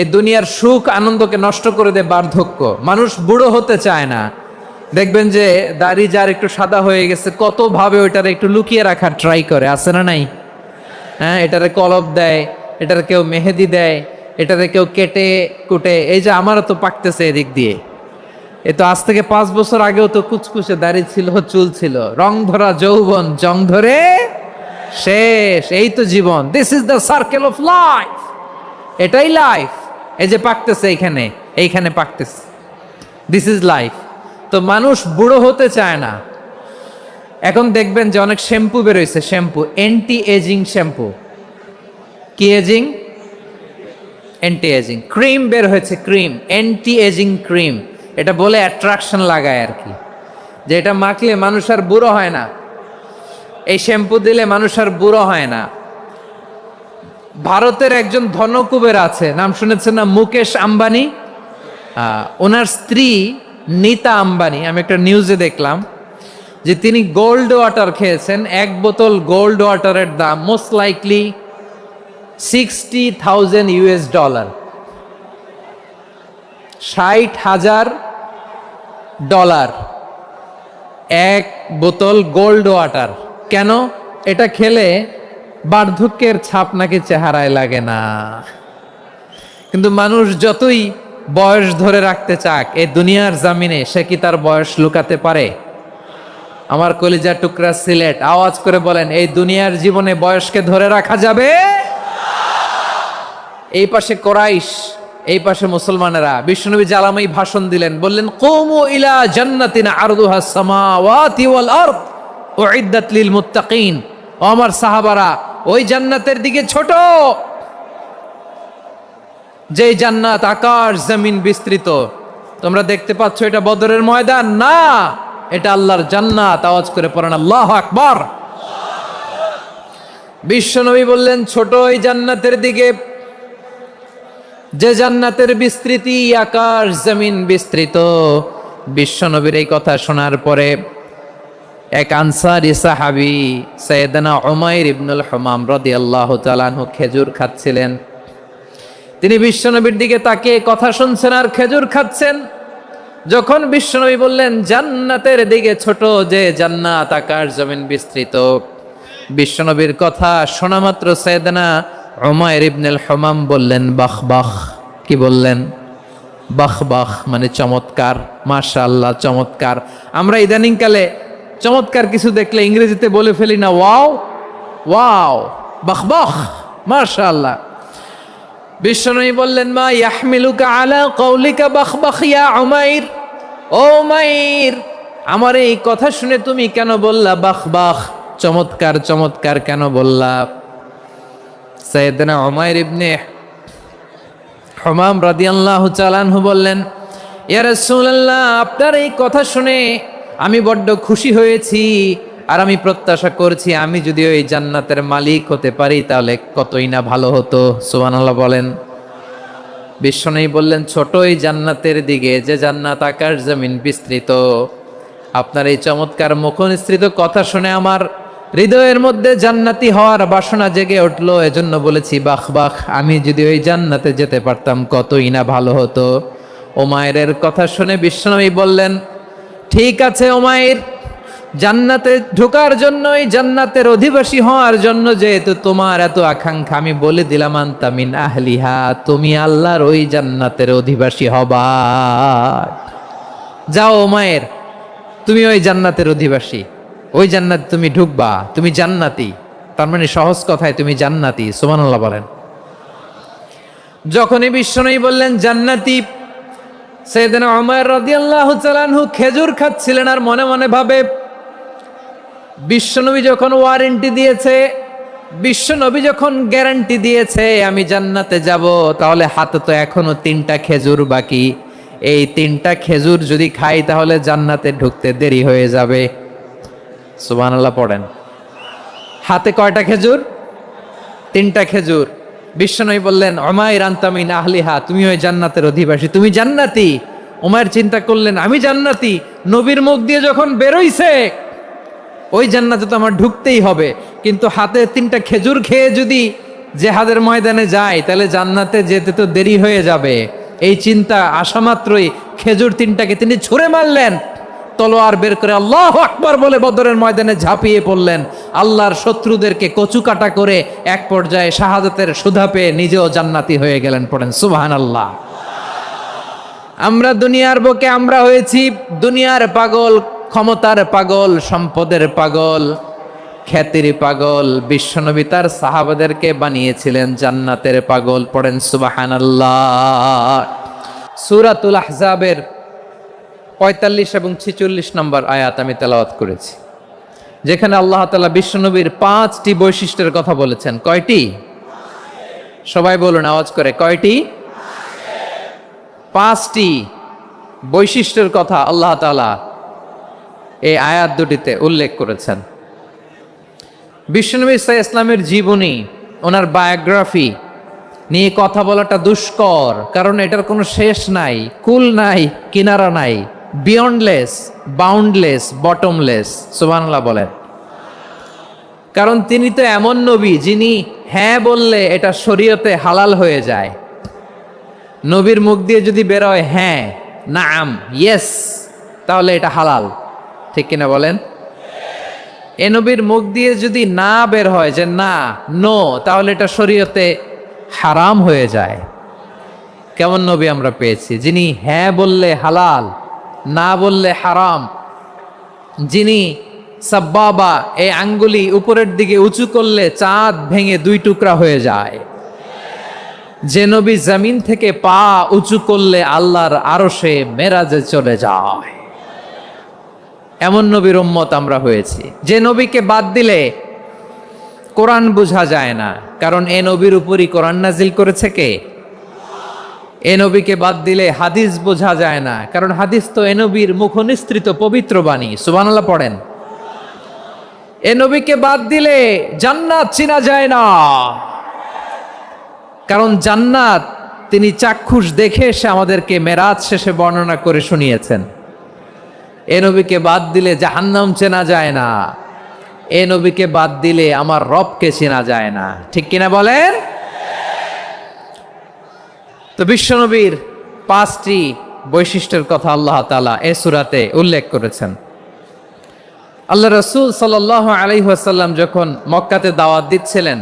এই দুনিয়ার সুখ আনন্দকে নষ্ট করে দেয় বার্ধক্য। মানুষ বুড়ো হতে চায় না। দেখবেন যে দাড়ি যার একটু সাদা হয়ে গেছে কত ভাবে ওইটারে একটু লুকিয়ে রাখার ট্রাই করে, আছে না নাই? হ্যাঁ, এটারে কলপ দেয়, এটারে কেউ মেহেদি দেয়, এটারে কেউ কেটে কুটে। এই যে আমারও তো পাকতেছে এদিক দিয়ে, এ তো আজ থেকে 5 বছর আগেও তো কুচকুচে দাড়ি ছিল, চুল ছিল, রং ধরা যৌবন জং ধরে শেষ। এই তো জীবন, this is the circle of life. এটাই লাইফ। এই যে পাকতেছে এইখানে, এইখানে পাকতেছে, দিস ইজ লাইফ। তো মানুষ বুড়ো হতে চায় না। এখন দেখবেন যে অনেক শ্যাম্পু বেরোইছে, শ্যাম্পু অ্যান্টি এজিং শ্যাম্পু। কি এজিং? Anti ageing. ক্রিম বের হয়েছে, ক্রিম, অ্যান্টি এজিং ক্রিম। এটা বলে অ্যাট্রাকশন লাগায় আর কি, যে এটা মাখলে মানুষ আর বুড়ো হয় না, এই শ্যাম্পু দিলে মানুষ আর বুড়ো হয় না। ভারতের একজন ধনকুবের আছে, নাম শুনেছেন না? মুকেশ আম্বানি। ওনার স্ত্রী নীতা আম্বানি, আমি একটা নিউজে দেখলাম যে তিনি গোল্ড ওয়াটার খেয়েছেন। 1 বোতল গোল্ড ওয়াটারের দাম মোস্ট লাইকলি $60,000 $60,000 1 বোতল গোল্ড ওয়াটার। কেন? এটা খেলে বার্ধক্যের ছাপ নাকি চেহারায় লাগে না। কিন্তু মানুষ যতই বয়স ধরে রাখতে চাক এই দুনিয়ার জামিনে, সে কি তার বয়স লুকাতে পারে? আমার কলিজার টুকরা সিলেট, আওয়াজ করে বলেন, এই দুনিয়ার জীবনে বয়সকে ধরে রাখা যাবে? এই পাশে কোরাইশ, এই পাশে মুসলমানেরা। বিশ্বনবী জালামাই ভাষণ দিলেন, বললেন, কুমু ইলা জান্নাতিন আরদুহাস সামাওয়াতি ওয়াল আরদ উইদ্দাত লিল মুত্তাকিন। ও আমার সাহাবারা, ওই জান্নাতের দিকে ছোট, যে জান্নাত আকাশ জমিন বিস্তৃত। তোমরা দেখতে পাচ্ছ এটা বদরের ময়দান না, এটা আল্লাহর জান্নাত। আওয়াজ করে পড়েন আল্লাহু আকবার। বিশ্বনবী বললেন, ছোট ওই জান্নাতের দিকে, যে জান্নাতের বিস্তৃতি আকাশ জমিন বিস্তৃত। বিশ্বনবীর এই কথা শোনার পরে এক আনসারী সাহাবী সাইয়েদনা উমাইর ইবনুল হুমাম রাদিয়াল্লাহু তাআলা আনহু খেজুর খাচ্ছিলেন। তিনি বিশ্বনবীর দিকে তাকিয়ে কথা শুনছেন আর খেজুর খাচ্ছেন। যখন বিশ্বনবী বললেন জান্নাতের দিকে ছোট, যে জান্নাত আকাশ জমিন বিস্তৃত, বিশ্বনবীর কথা শোনা মাত্র সাইয়েদনা উমাইর ইবনুল হুমাম বললেন বাহ বাহ। কি বললেন? বাহ বাহ, মানে চমৎকার, মাশাআল্লাহ, চমৎকার। আমরা ইদানিং কালে চমৎকার কিছু দেখলে ইংরেজিতে বলে ফেলি না, ওয়াও ওয়াও, বাহ বাহ, মাশাআল্লাহ। বিশ্বনবী বললেন, মা ইয়াহমিলুকা আলা কওলিকা বাহ বাহ ইয়া উমাইর। ও উমাইর, আমার এই কথা শুনে তুমি কেন বললা বাহ বাহ, চমৎকার চমৎকার কেন বললা? সাইয়েদনা উমাইর ইবনে হুমাম রাদিয়াল্লাহু তাআলা আনহু বললেন, ইয়া রাসূলুল্লাহ, আপনার এই কথা শুনে আমি বড্ড খুশি হয়েছি, আর আমি প্রত্যাশা করছি আমি যদি ওই জান্নাতের মালিক হতে পারি তাহলে কতই না ভালো হতো। সুবহানাল্লাহ বলেন। বিশ্বনবী বললেন, ছোট এই জান্নাতের দিকে, যে জান্নাত আকাশ জমিন বিস্তৃত। আপনার এই চমৎকার মুখনিসৃত কথা শুনে আমার হৃদয়ের মধ্যে জান্নাতি হওয়ার বাসনা জেগে উঠলো, এজন্য বলেছি বাহ বাহ, আমি যদি ওই জান্নাতে যেতে পারতাম কতই না ভালো হতো। উমাইরের কথা শুনে বিশ্বনবী বললেন, ঠিক আছে উমাইর, জান্নাতে ঢোকার জন্য, এই জান্নাতের অধিবাসী হওয়ার জন্য যেহেতু তোমার এত আকাঙ্ক্ষা, আমি বলে দিলাম আনতা মিন আহলিহা, তুমি আল্লাহর ওই জান্নাতের অধিবাসী হবা। যাও উমাইর, তুমি ওই জান্নাতের অধিবাসী, ওই জান্নাতে তুমি ঢুকবা, তুমি জান্নাতি। তার মানে সহজ কথায় তুমি জান্নাতি। সুবহানাল্লাহ বলেন। যখনই বিশ্বনবী বললেন জান্নাতি, সাইয়েদনা উমর রাদিয়াল্লাহু তাআলা আনহু খেজুর খাচ্ছিলেন আর মনে মনে ভাবে, বিশ্বনবী যখন ওয়ারেন্টি দিয়েছে, বিশ্বনবী যখন গ্যারান্টি দিয়েছে আমি জান্নাতে যাব, তাহলে হাতে তো এখনো 3টা খেজুর বাকি। এই 3টা খেজুর যদি খাই তাহলে জান্নাতে ঢুকতে দেরি হয়ে যাবে। সুবহানাল্লাহ পড়েন। হাতে কয়টা খেজুর? 3টা খেজুর। বিশ্বনবী বললেন, উমাইর আনতা মিন আহলিহা, তুমি ওই জান্নাতের অধিবাসী, তুমি জান্নাতি। উমাইর চিন্তা করলেন, আমি জান্নাতি, নবীর মুখ দিয়ে যখন বেরোইছে ওই জান্নাতে তো আমার ঢুকতেই হবে, কিন্তু হাতে 3টা খেজুর খেয়ে যদি জেহাদের ময়দানে যাই, তাহলে জান্নাতে যেতে তো দেরি হয়ে যাবে। এই চিন্তা আসা মাত্রই খেজুর 3টাকে তিনি ছুঁড়ে মারলেন, তলোয়ার বের করে আল্লাহু আকবার বলে বদরের ময়দানে ঝাঁপিয়ে পড়লেন। আল্লাহর শত্রুদেরকে কচু কাটা করে এক পর্যায়ে শাহাদাতের সুধা পেয়ে নিজেও জান্নাতি হয়ে গেলেন। পড়েন সুবহানাল্লাহ। আমরা দুনিয়ার বুকে আমরা হয়েছি দুনিয়ার পাগল, ক্ষমতার পাগল, সম্পদের পাগল, খ্যাতির পাগল। বিশ্বনবী তার সাহাবাদেরকে বানিয়েছিলেন জান্নাতের পাগল। পড়েন সুবহানাল্লাহ। সূরাতুল আহজাবের 45 এবং 46 নম্বর আয়াত আমি তেলাওয়াত করেছি, যেখানে আল্লাহ তাআলা বিশ্বনবীর 5টি বৈশিষ্ট্যের কথা বলেছেন। কয়টি? সবাই বলুন আওয়াজ করে, কয়টি? 5টি বৈশিষ্ট্যের কথা আল্লাহ তাআলা এই আয়াত দুটিতে উল্লেখ করেছেন। বিশ্বনবী সাল্লাল্লাহু আলাইহি ইসলামের জীবনী, ওনার বায়োগ্রাফি নিয়ে কথা বলাটা দুষ্কর, কারণ এটার কোনো শেষ নাই, কুল নাই, কিনারা নাই, বিয়ন্ডলেস, বাউন্ডলেস, বটমলেস। সুবহানাল্লাহ বলেন। কারণ তিনি তো এমন নবী যিনি হ্যাঁ বললে এটা শরীয়তে হালাল হয়ে যায়। নবীর মুখ দিয়ে যদি বেরোয় হ্যাঁ, নাম, ইয়েস, তাহলে এটা হালাল। ঠিক কিনা বলেন? এ নবীর মুখ দিয়ে যদি না বের হয় যে না, নো, তাহলে এটা শরীয়তে হারাম হয়ে যায়। কেমন নবী আমরা পেয়েছি, যিনি হ্যাঁ বললে হালাল, না বললে হারাম, যিনি সাব্বাবা, এই আঙ্গুলি উপরের দিকে উঁচু করলে চাঁদ ভেঙে 2 টুকরা হয়ে যায়, যে নবী জমিন থেকে পা উঁচু করলে আল্লাহর আরশে মেরাজে চলে যায়, এমন নবীর উম্মত আমরা হয়েছি। যে নবীকে বাদ দিলে কোরআন বোঝা যায় না, কারণ এ নবীর উপরই কোরআন নাজিল করেছে কে? এ নবীকে বাদ দিলে হাদিস বোঝা যায় না, কারণ হাদিস তো এ নবীর মুখনিসৃত পবিত্র বাণী। সুবহানাল্লাহ পড়েন। এ নবীকে বাদ দিলে জান্নাত চিনা যায় না, কারণ জান্নাত তিনি চাক্ষুষ দেখে এসে আমাদেরকে মেরাজ শেষে বর্ণনা করে শুনিয়েছেন। এ নবীকে বাদ দিলে জাহান্নাম চেনা যায় না, এ নবীকে বাদ দিলে আমার রবকে চেনা যায় না। ঠিক কিনা বলেন? তো বিশ্বনবীর 5টি বৈশিষ্ট্যের কথা আল্লাহ তাআলা এই সূরাতে উল্লেখ করেছেন। আল্লাহ রাসূল সাল্লাল্লাহু আলাইহি ওয়াসাল্লাম যখন মক্কাতে দাওয়াত দিচ্ছিলেন,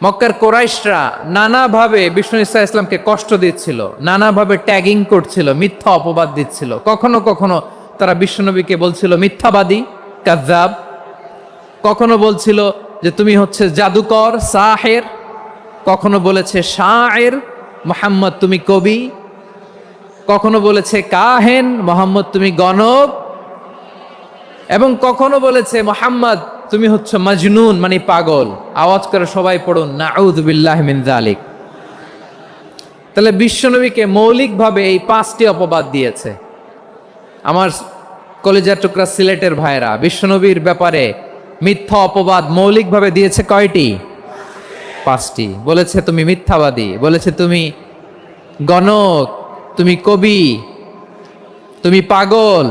মক্কার কোরাইশরা নানাভাবে বিষ্ণু ঈসা ইসলামকে কষ্ট দিচ্ছিল, নানাভাবে ট্যাগিং করছিল, মিথ্যা অপবাদ দিচ্ছিল। কখনো কখনো তারা বিশ্বনবীকে বলছিল মিথ্যাবাদী, কাযযাব। কখনো বলছিল যে তুমি হচ্ছে জাদুকর, সাহের। কখনো বলেছে শায়ের, মুহাম্মদ তুমি কবি। কখনো বলেছে কাহেন, মুহাম্মদ তুমি গণক। এবং কখনো বলেছে মুহাম্মদ তুমি হচ্ছে মাজনুন, মানে পাগল। আওয়াজ করে সবাই পড়ুন নাউযু বিল্লাহি মিন যালিক। তাহলে বিশ্বনবীকে মৌলিকভাবে এই 5টি অপবাদ দিয়েছে। আমার কলেজার টুকরা সিলেটের ভাইরা, বিশ্বনবীর ব্যাপারে মিথ্যা অপবাদ মৌলিকভাবে দিয়েছে কয়টি? 5টি। বলেছে তুমি মিথ্যাবাদী, বলেছে তুমি গণক, তুমি কবি, তুমি পাগল,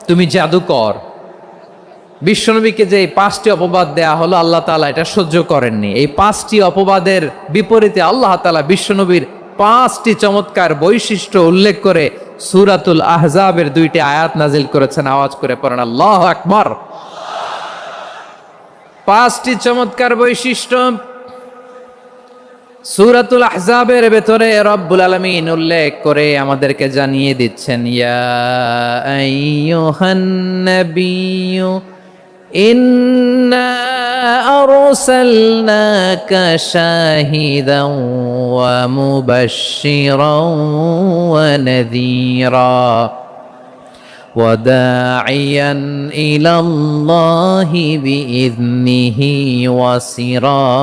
তুমি জাদুকর। বিশ্বনবীকে যে এই 5টি অপবাদ দেয়া হলো, আল্লাহ তাআলা এটা সহ্য করেননি। এই 5টি অপবাদের বিপরীতে আল্লাহ তাআলা বিশ্বনবীর 5টি চমৎকার বৈশিষ্ট্য উল্লেখ করে সূরাতুল আহজাবের 2টি আয়াত নাজিল করেছেন। আওয়াজ করে পড়েন আল্লাহু আকবার। 5টি চমৎকার বৈশিষ্ট্য সূরাতুল আহজাবের ভেতরে রব্বুল আলামিন উল্লেখ করে আমাদেরকে জানিয়ে দিচ্ছেন, ইয়া আইয়ুহান নাবিয়্যু ইন্না আরসালনাকা শাহিদান ওয়া মুবাশশিরান ওয়া নাযীরা وداعيا إلى الله بإذنه وسراجا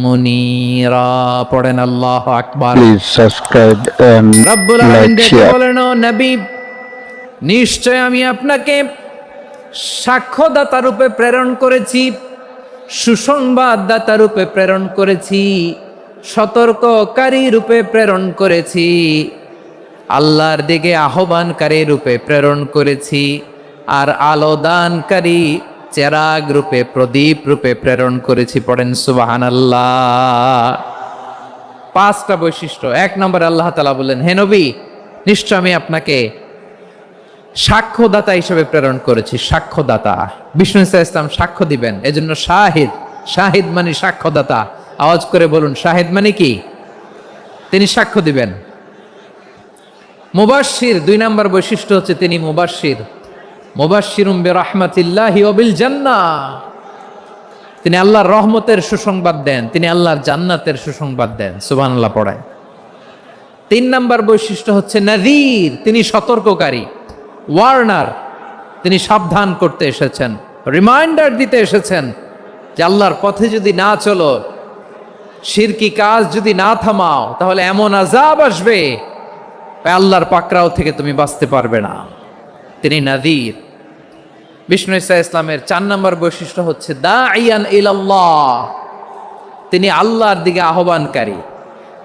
منيرا. পড়েন আল্লাহু আকবার। Please subscribe and রব্বুল আলামিন like share. বলেন, ও নবী, নিশ্চয় আমি আপনাকে সাক্ষ্যদাতা রূপে প্রেরণ করেছি, সুসংবাদদাতা রূপে প্রেরণ করেছি, সতর্ককারী রূপে প্রেরণ করেছি, আল্লাহর দিকে আহ্বানকারী রূপে প্রেরণ করেছি, আর আলো দানকারী চেরাগ রূপে, প্রদীপ রূপে প্রেরণ করেছি। পড়েন সুবহানাল্লাহ। 5টা বৈশিষ্ট্য। 1 নম্বরে আল্লাহ তাআলা বললেন, হে নবী, নিশ্চয় আমি আপনাকে সাক্ষ্যদাতা হিসেবে প্রেরণ করেছি। সাক্ষ্যদাতা, বিষ্ণু ইসা ইসলাম সাক্ষ্য দিবেন, এজন্য শাহিদ। শাহিদ মানে সাক্ষ্যদাতা। আওয়াজ করে বলুন, শাহিদ মানে কি? তিনি সাক্ষ্য দিবেন। মুবাশশির, 2 নম্বর বৈশিষ্ট্য হচ্ছে তিনি মুবাশশির। মুবাশশিরুম বিরাহমাতিল্লাহি ওয়া বিল জান্নাহ, তিনি আল্লাহর রহমতের সুসংবাদ দেন, তিনি আল্লাহর জান্নাতের সুসংবাদ দেন। সুবহানাল্লাহ পড়ায়। 3 নম্বর বৈশিষ্ট্য হচ্ছে নাযীর, তিনি সতর্ককারী। ওয়ার্নার, তিনি সাবধান করতে এসেছেন, রিমাইন্ডার দিতে এসেছেন যে আল্লাহর পথে যদি না চলো, শিরকি কাজ যদি না থামাও, তাহলে এমন আযাব আসবে আল্লাহর পাকড়াও থেকে তুমি বাঁচতে পারবে না। তিনি নাযীর। বিষ্ণু ইসা ইসলামের 4 নম্বর বৈশিষ্ট্য হচ্ছে দাঈয়ান ইলাল্লাহ, তিনি আল্লাহর দিকে আহ্বানকারী।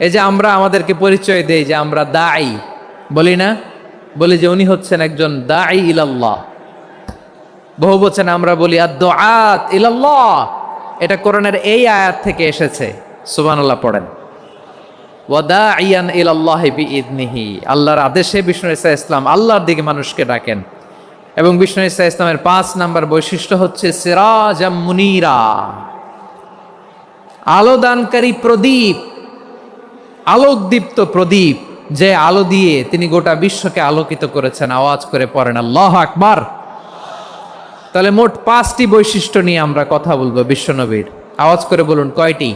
এই যে আমরা আমাদেরকে পরিচয় দেই যে আমরা দাঈ, বলি না? বলি যে উনি হচ্ছেন একজন দাঈ ইলাল্লাহ। বহুবচনে আমরা বলি আদ-দুআত ইলাল্লাহ। এটা কোরআনের এই আয়াত থেকে এসেছে। সুবহানাল্লাহ পড়েন। ওয়া দাঈয়ান ইলাল্লাহি বিইذনিহি, আল্লাহর আদেশে বিষ্ণু ইসা ইসলাম আল্লাহর দিকে মানুষকে ডাকেন। এবং বিষ্ণু ইসা ইসলামের 5 নম্বর বৈশিষ্ট্য হচ্ছে সিরাজাম মুনীরা, আলোদানকারী প্রদীপ, আলোকদীপ্ত প্রদীপ, যে আলো দিয়ে তিনি গোটা বিশ্বকে আলোকিত করেছেন। আওয়াজ করে পড়েন আল্লাহু আকবার। তাহলে মোট 5টি বৈশিষ্ট্য নিয়ে আমরা কথা বলবো বিশ্বনবীর। আওয়াজ করে বলুন কয়টি?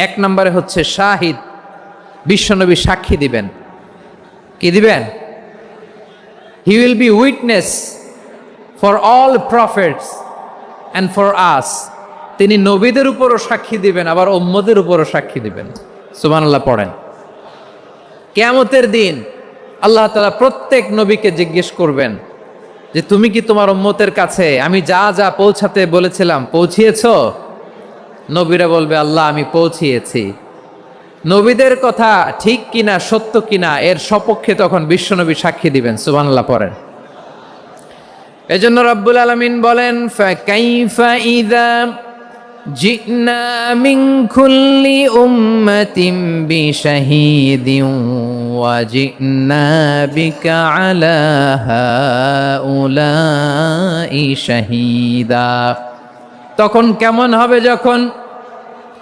1 নম্বরে হচ্ছে শাহিদ, বিশ্বনবী সাক্ষী দিবেন। কি দিবেন? He will be witness for all prophets and for us. তিনি নবীদের উপরও সাক্ষী দিবেন, আবার উম্মতের উপরও সাক্ষী দিবেন। সুবহানাল্লাহ পড়েন। কিয়ামতের দিন আল্লাহ তাআলা প্রত্যেক নবীকে জিজ্ঞেস করবেন যে তুমি কি তোমার উম্মতের কাছে আমি যা যা পৌঁছাতে বলেছিলাম পৌঁছিয়েছো? নবীরা বলবে আল্লাহ আমি পৌঁছিয়েছি। নবীদের কথা ঠিক কিনা, সত্য কিনা, এর সপক্ষে তখন বিশ্বনবী সাক্ষী দিবেন। সুবহানাল্লাহ পড়েন। এজন্য রব্বুল আলামিন বলেন ফাকাইফা ইযা জিনা মিন কুল্লি উম্মাতিন বিশাহীদিন ওয়া জিনা বিকা আলা হাউলাই শাহীদা। তখন কেমন হবে যখন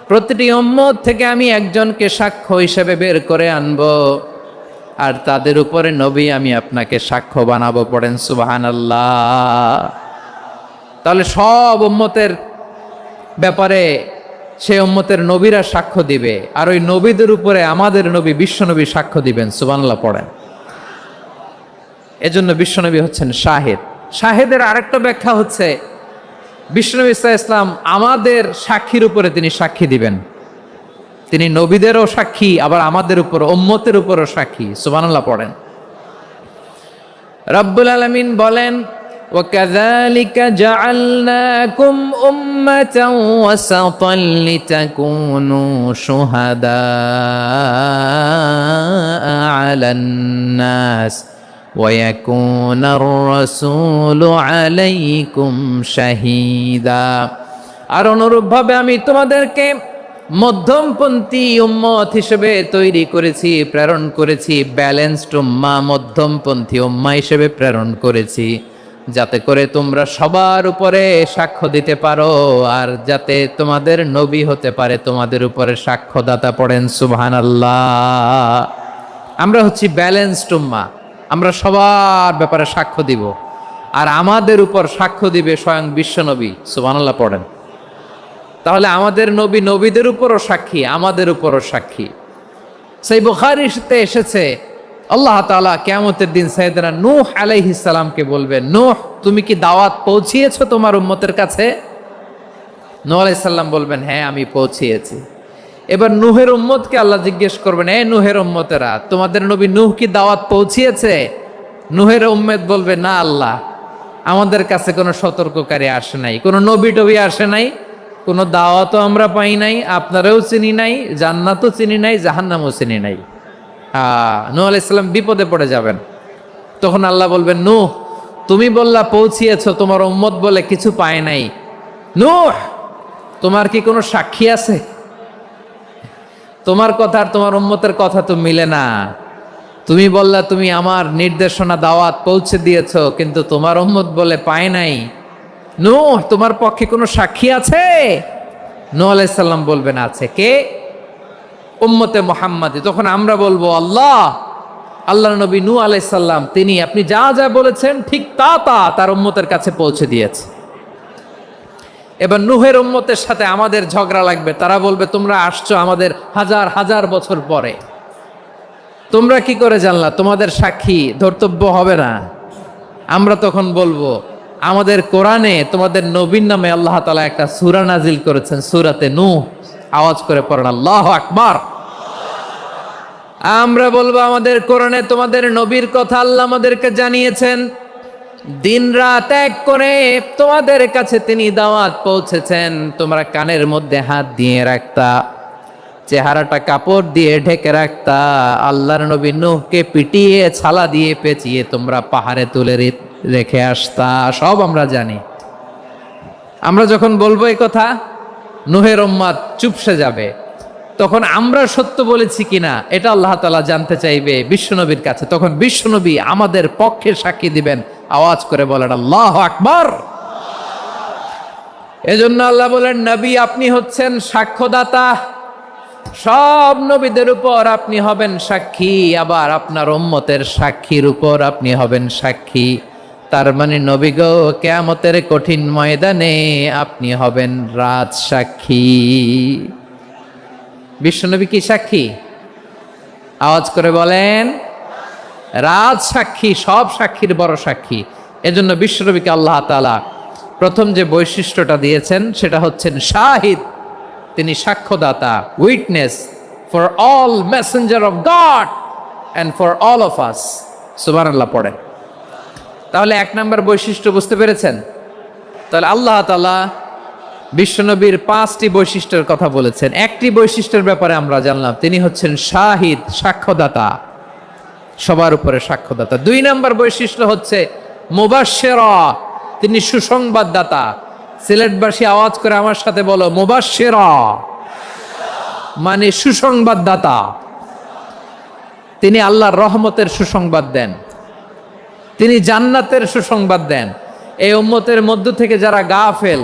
প্রতিটি উম্মত থেকে আমি একজনকে সাক্ষ্য হিসেবে বের করে আনব, আর তাদের উপরে নবী আমি আপনাকে সাক্ষ্য বানাবো। পড়েন সুবহানাল্লাহ। তাহলে সব উম্মতের ব্যাপারে সে উম্মতের নবীরা সাক্ষ্য দিবে, আর ওই নবীদের উপরে আমাদের নবী বিশ্বনবী সাক্ষ্য দিবেন। সুবহানাল্লাহ পড়েন। এজন্য বিশ্বনবী হচ্ছেন শাহিদ। শাহিদের আরেকটা ব্যাখ্যা হচ্ছে বিষ্ণু ইসা ইসলাম আমাদের সাক্ষীর উপরে তিনি সাক্ষী দিবেন। তিনি নবীদেরও সাক্ষী, আবার আমাদের উপর উম্মতের উপরও সাক্ষী। সুবহানাল্লাহ পড়েন। রব্বুল আলামিন বলেন وَكَذَلِكَ جَعَلْنَاكُمْ أُمَّةً وَسَطًا لِتَكُونُوا شُهَدَاءَ عَلَى النَّاسِ وَيَكُونَ الرَّسُولُ عَلَيْكُمْ شَهِيدًا। আর অনুরূপভাবে আমি তোমাদেরকে মধ্যমপন্থী উম্মত হিসেবে তৈরি করেছি, প্রেরণ করেছি। ব্যালেন্সড উম্মাহ, মধ্যমপন্থী উম্মাহ হিসেবে প্রেরণ করেছি, যাতে করে তোমরা সবার উপরে সাক্ষ্য দিতে পারো, আর যাতে তোমাদের নবী হতে পারে তোমাদের উপরে সাক্ষ্যদাতা। পড়েন সুবহানাল্লাহ। আমরা হচ্ছি ব্যালেন্সড উম্মাহ, আমরা সবার ব্যাপারে সাক্ষ্য দিব, আর আমাদের উপর সাক্ষ্য দিবে স্বয়ং বিশ্বনবী। সুবহানাল্লাহ পড়েন। তাহলে আমাদের নবী নবীদের উপরও সাক্ষী, আমাদের উপরও সাক্ষী। সেই বুখারীতে এসেছে আল্লাহ তাআলা কিয়ামতের দিন সাইয়েদনা নূহ আলাইহিস সালামকে বলবেন, নূহ তুমি কি দাওয়াত পৌঁছিয়েছো তোমার উম্মতের কাছে? নূহ আলাইহিস সালাম বলবেন হ্যাঁ আমি পৌঁছিয়েছি। এবার নূহের উম্মতকে আল্লাহ জিজ্ঞেস করবেন, এ নূহের উম্মতেরা তোমাদের নবী নূহ কি দাওয়াত পৌঁছিয়েছে? নূহের উম্মত বলবে না আল্লাহ, আমাদের কাছে কোনো সতর্ককারী আসে নাই, কোনো নবী টবি আসে নাই, কোনো দাওয়াতও আমরা পাই নাই, আপনারাও চিনি নাই, জান্নাতও চিনি নাই, জাহান্নামও চিনি নাই। নূহ আলাইহিস সালাম বিপদে পড়ে যাবেন। তখন আল্লাহ বলবেন, নূহ তুমি বললা পৌঁছিয়েছো, তোমার উম্মত বলে কিছু পায় নাই। নূহ, তোমার কি কোনো সাক্ষী আছে? তোমার কথা আর তোমার উম্মতের কথা তো মিলে না। তুমি বললা তুমি আমার নির্দেশনা দাওয়াত পৌঁছে দিয়েছো, কিন্তু তোমার উম্মত বলে পায় নাই। নূহ, তোমার পক্ষে কোনো সাক্ষী আছে? নূহ আলাইহিস সালাম বলবেন আছে। কে? উম্মতে মুহাম্মাদি। তখন আমরা বলবো আল্লাহর নবী নূহ আলাইহিস সালাম তিনি আপনি যা যা বলেছেন ঠিক তা তার উম্মতের কাছে পৌঁছে দিয়েছে। এবার নূহের উম্মতের সাথে আমাদের ঝগড়া লাগবে। তারা বলবে তোমরা আসছো আমাদের হাজার হাজার বছর পরে, তোমরা কি করে জানলা? তোমাদের সাক্ষী ধর্তব্য হবে না। আমরা তখন বলবো আমাদের কোরআনে তোমাদের নবীর নামে আল্লাহ তাআলা একটা সূরা নাজিল করেছেন, সূরাতে নূহ। আওয়াজ করে পড়েন আল্লাহু আকবার। আমরা বলবো আমাদের কোরআনে তোমাদের নবীর কথা আল্লাহ আমাদেরকে জানিয়েছেন, দিন রাত এক করে তোমাদের কাছে তিনি দাওয়াত পৌঁছেছেন। তোমরা কানের মধ্যে হাত দিয়ে রাখতা, চেহারাটা কাপড় দিয়ে ঢেকে রাখতা, আল্লাহর নবী নূহকে পিটিয়ে ছালা দিয়ে পেঁচিয়ে তোমরা পাহাড়ে তুলে রেখে আসতা। সব আমরা জানি। আমরা যখন বলবো এই কথা, নূহের উম্মত চুপসে যাবে। তখন আমরা সত্য বলেছি কিনা এটা আল্লাহ তাআলা জানতে চাইবে বিশ্বনবীর কাছে। তখন বিশ্বনবী আমাদের পক্ষে সাক্ষী দিবেন। আওয়াজ করে বলেন আল্লাহু আকবার। এজন্য আল্লাহ বলেন, নবী আপনি হচ্ছেন সাক্ষ্যদাতা, সব নবীদের উপর আপনি হবেন সাক্ষী, আবার আপনার উম্মতের সাক্ষীর উপর আপনি হবেন সাক্ষী। তার মানে নবী গো, কিয়ামতের কঠিন ময়দানে আপনি হবেন রাজ সাক্ষী। বিশ্বনবী কি সাক্ষী? আওয়াজ করে বলেন রাজ সাক্ষী, সব সাক্ষীর বড় সাক্ষী। এজন্য বিশ্বনবীকে আল্লাহ তাআলা প্রথম যে বৈশিষ্ট্যটা দিয়েছেন সেটা হচ্ছেন শাহিদ। তিনি সাক্ষ্যদাতা, witness for all messenger of God and for all of us. সুবহানাল্লাহ পড়েন। তাহলে এক নম্বর বৈশিষ্ট্য বুঝতে পেরেছেন? তাহলে আল্লাহ তাআলা বিশ্বনবীর 5টি বৈশিষ্ট্যের কথা বলেছেন। একটি বৈশিষ্ট্যের ব্যাপারে আমরা জানলাম, তিনি হচ্ছেন শাহিদ, সাক্ষ্যদাতা, সবার উপরে সাক্ষ্যদাতা। 2 নম্বর বৈশিষ্ট্য হচ্ছে মুবাশশিরা, তিনি সুসংবাদদাতা। সিলেটবাসী আওয়াজ করে আমার সাথে বলো মুবাশশিরা, মানে সুসংবাদদাতা। তিনি আল্লাহর রহমতের সুসংবাদ দেন, তিনি জান্নাতের সুসংবাদ দেন। এই উম্মতের মধ্য থেকে যারা গাফেল,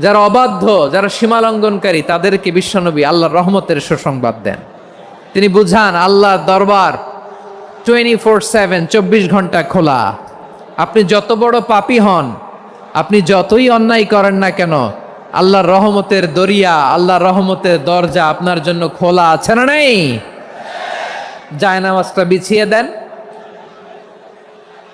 যারা অবাধ্য, যারা সীমালঙ্ঘনকারী, তাদেরকে বিশ্বনবী আল্লাহর রহমতের সুসংবাদ দেন। তিনি বুঝান আল্লাহর দরবার 24/7, 24 ঘন্টা খোলা। আপনি যত বড় পাপী হন, আপনি যতই অন্যায় করেন না কেন, আল্লাহর রহমতের দরিয়া, আল্লাহর রহমতের দরজা আপনার জন্য খোলা আছে না নেই? জায়নামাজটা বিছিয়ে দেন,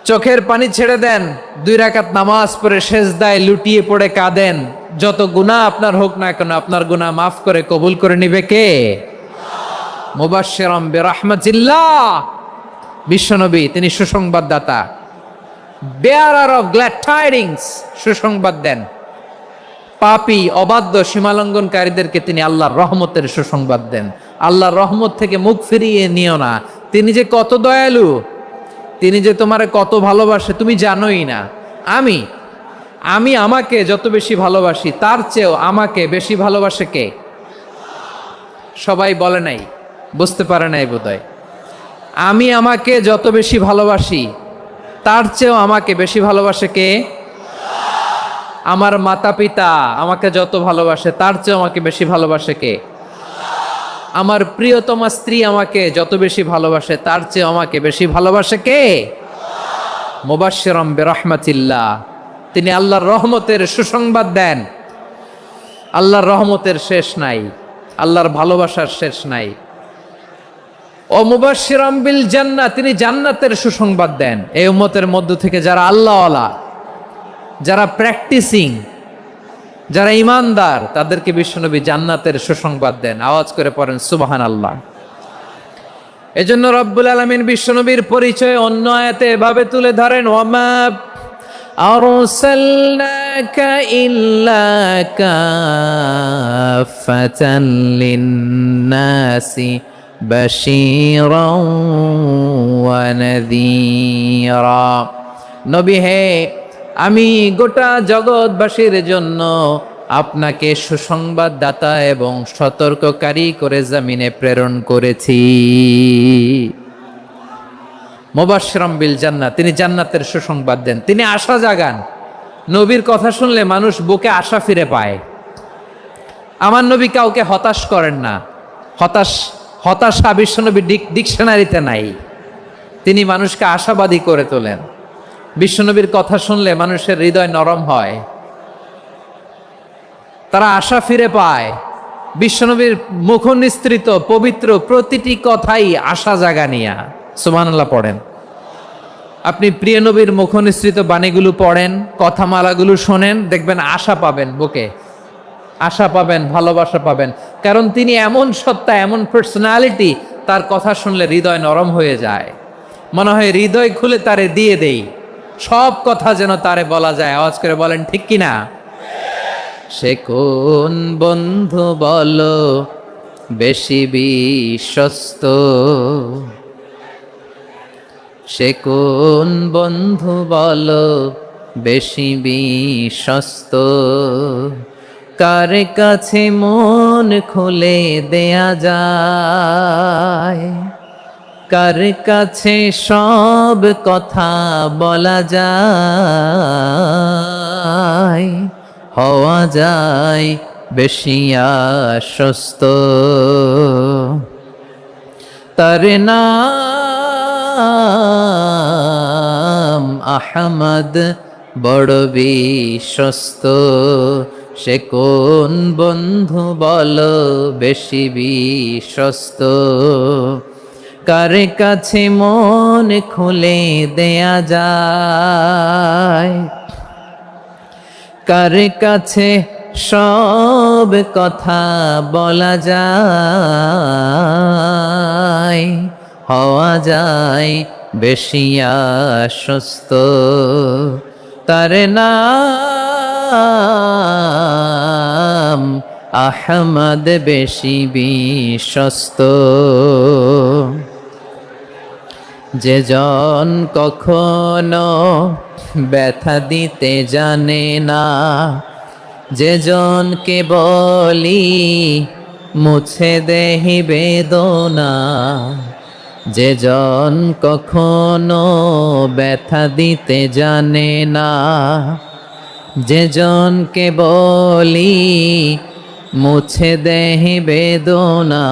চোখের পানি ছেড়ে দেন, 2 রাকাত নামাজ পড়ে সেজদায় লুটিয়ে পড়ে কাঁদেন। যত গুনাহ আপনার হোক না কেন, আপনার গুনাহ মাফ করে কবুল করে নিবে কে? মুবাশশিরাম বিরাহমাতিল্লাহ। বিশ্বনবী তিনি সুসংবাদদাতা, বেয়ারার অফ গ্ল্যাড টাইডিংস, সুসংবাদ দেন। পাপী, অবাধ্য, সীমালঙ্ঘনকারীদেরকে তিনি আল্লাহর রহমতের সুসংবাদ দেন। আল্লাহর রহমত থেকে মুখ ফিরিয়ে নিও না। তিনি যে কত দয়ালু, তিনি যে তোমারে কত ভালোবাসে তুমি জানোই না। আমি আমাকে যত বেশি ভালোবাসি তার চেয়েও আমাকে বেশি ভালোবাসে কে? সবাই বলে নাই, বুঝতে পারে নাই বোধহয়। আমি আমাকে যত বেশি ভালোবাসি তার চেয়েও আমাকে বেশি ভালোবাসে কে? আমার মাতা পিতা আমাকে যত ভালোবাসে তার চেয়েও আমাকে বেশি ভালোবাসে কে? আমার প্রিয়তমা স্ত্রী আমাকে যত বেশি ভালোবাসে তার চেয়ে আমাকে বেশি ভালোবাসে কে? মুবাশশিরাম বিরাহমাতিল্লাহ, তিনি আল্লাহর রহমতের সুসংবাদ দেন। আল্লাহর রহমতের শেষ নাই, আল্লাহর ভালোবাসার শেষ নাই। ও মুবাশশিরাম বিল জান্নাহ, তিনি জান্নাতের সুসংবাদ দেন। এই উম্মতের মধ্য থেকে যারা আল্লাহওয়ালা, যারা প্র্যাকটিসিং, যারা ইমানদার, তাদেরকে বিশ্বনবী জান্নাতের সুসংবাদ দেন। আওয়াজ করে পড়েন সুবহানাল্লাহ। এজন্য রব্বুল আলামিন বিশ্বনবীর পরিচয় অন্য আয়াতে এভাবে তুলে ধরেন, ওয়ামা আরসালনাকা ইল্লা কাফাতান লিন্নাসি বাশীরাও ওয়া নাযীরা। নবী হে, আমি গোটা জগৎবাসীর জন্য আপনাকে সুসংবাদদাতা এবং সতর্ককারী করে জমিনে প্রেরণ করেছি। মুবাশশিরাম বিল জান্নাত, তিনি জান্নাতের সুসংবাদ দেন, তিনি আশা জাগান। নবীর কথা শুনলে মানুষ বুকে আশা ফিরে পায়। আমার নবী কাউকে হতাশ করেন না। হতাশা বিশ্বনবী ডিকশনারিতে নাই। তিনি মানুষকে আশাবাদী করে তোলেন। বিশ্বনবীর কথা শুনলে মানুষের হৃদয় নরম হয়, তারা আশা ফিরে পায়। বিশ্বনবীর মুখ নিঃসৃত পবিত্র প্রতিটি কথাই আশা জাগানিয়া। সুবহানাল্লাহ পড়েন। আপনি প্রিয় নবীর মুখ নিঃসৃত বাণীগুলো পড়েন, কথামালাগুলো শোনেন, দেখবেন আশা পাবেন, বুকে আশা পাবেন, ভালোবাসা পাবেন। কারণ তিনি এমন সত্তা, এমন পার্সোনালিটি, তার কথা শুনলে হৃদয় নরম হয়ে যায়। মনে হয় হৃদয় খুলে তারে দিয়ে দেই, সব কথা যেন তারে বলা যায়। আওয়াজ করে বলেন ঠিক কিনা? সে কোন বন্ধু বলো বেশি বিশ্বস্ত, সে কোন বন্ধু বলো বেশি বিশ্বস্ত, কার কাছে মন খুলে দেয়া যায়, কার কাছে সব কথা বলা যায়, হওয়া যায় বেশি আশ্বস্ত। তার নাম আহমদ, বড় বিশ্বস্ত। সে কোন বন্ধু বলো বেশি বিশ্বস্ত, কার কাছে মন খুলে দেয়া যায়, কার কাছে সব কথা বলা যায়, হওয়া যায় বেশি আশ্বস্ত। তার নাম আহমদ, বেশি বিশ্বস্ত। যে জন কখনো ব্যথা দিতে জানে না, যে জনকে বলি মুছে দেহি বেদনা, যে জন কখনো ব্যথা দিতে জানে না, যে জনকে বলি মুছে দেহি বেদনা,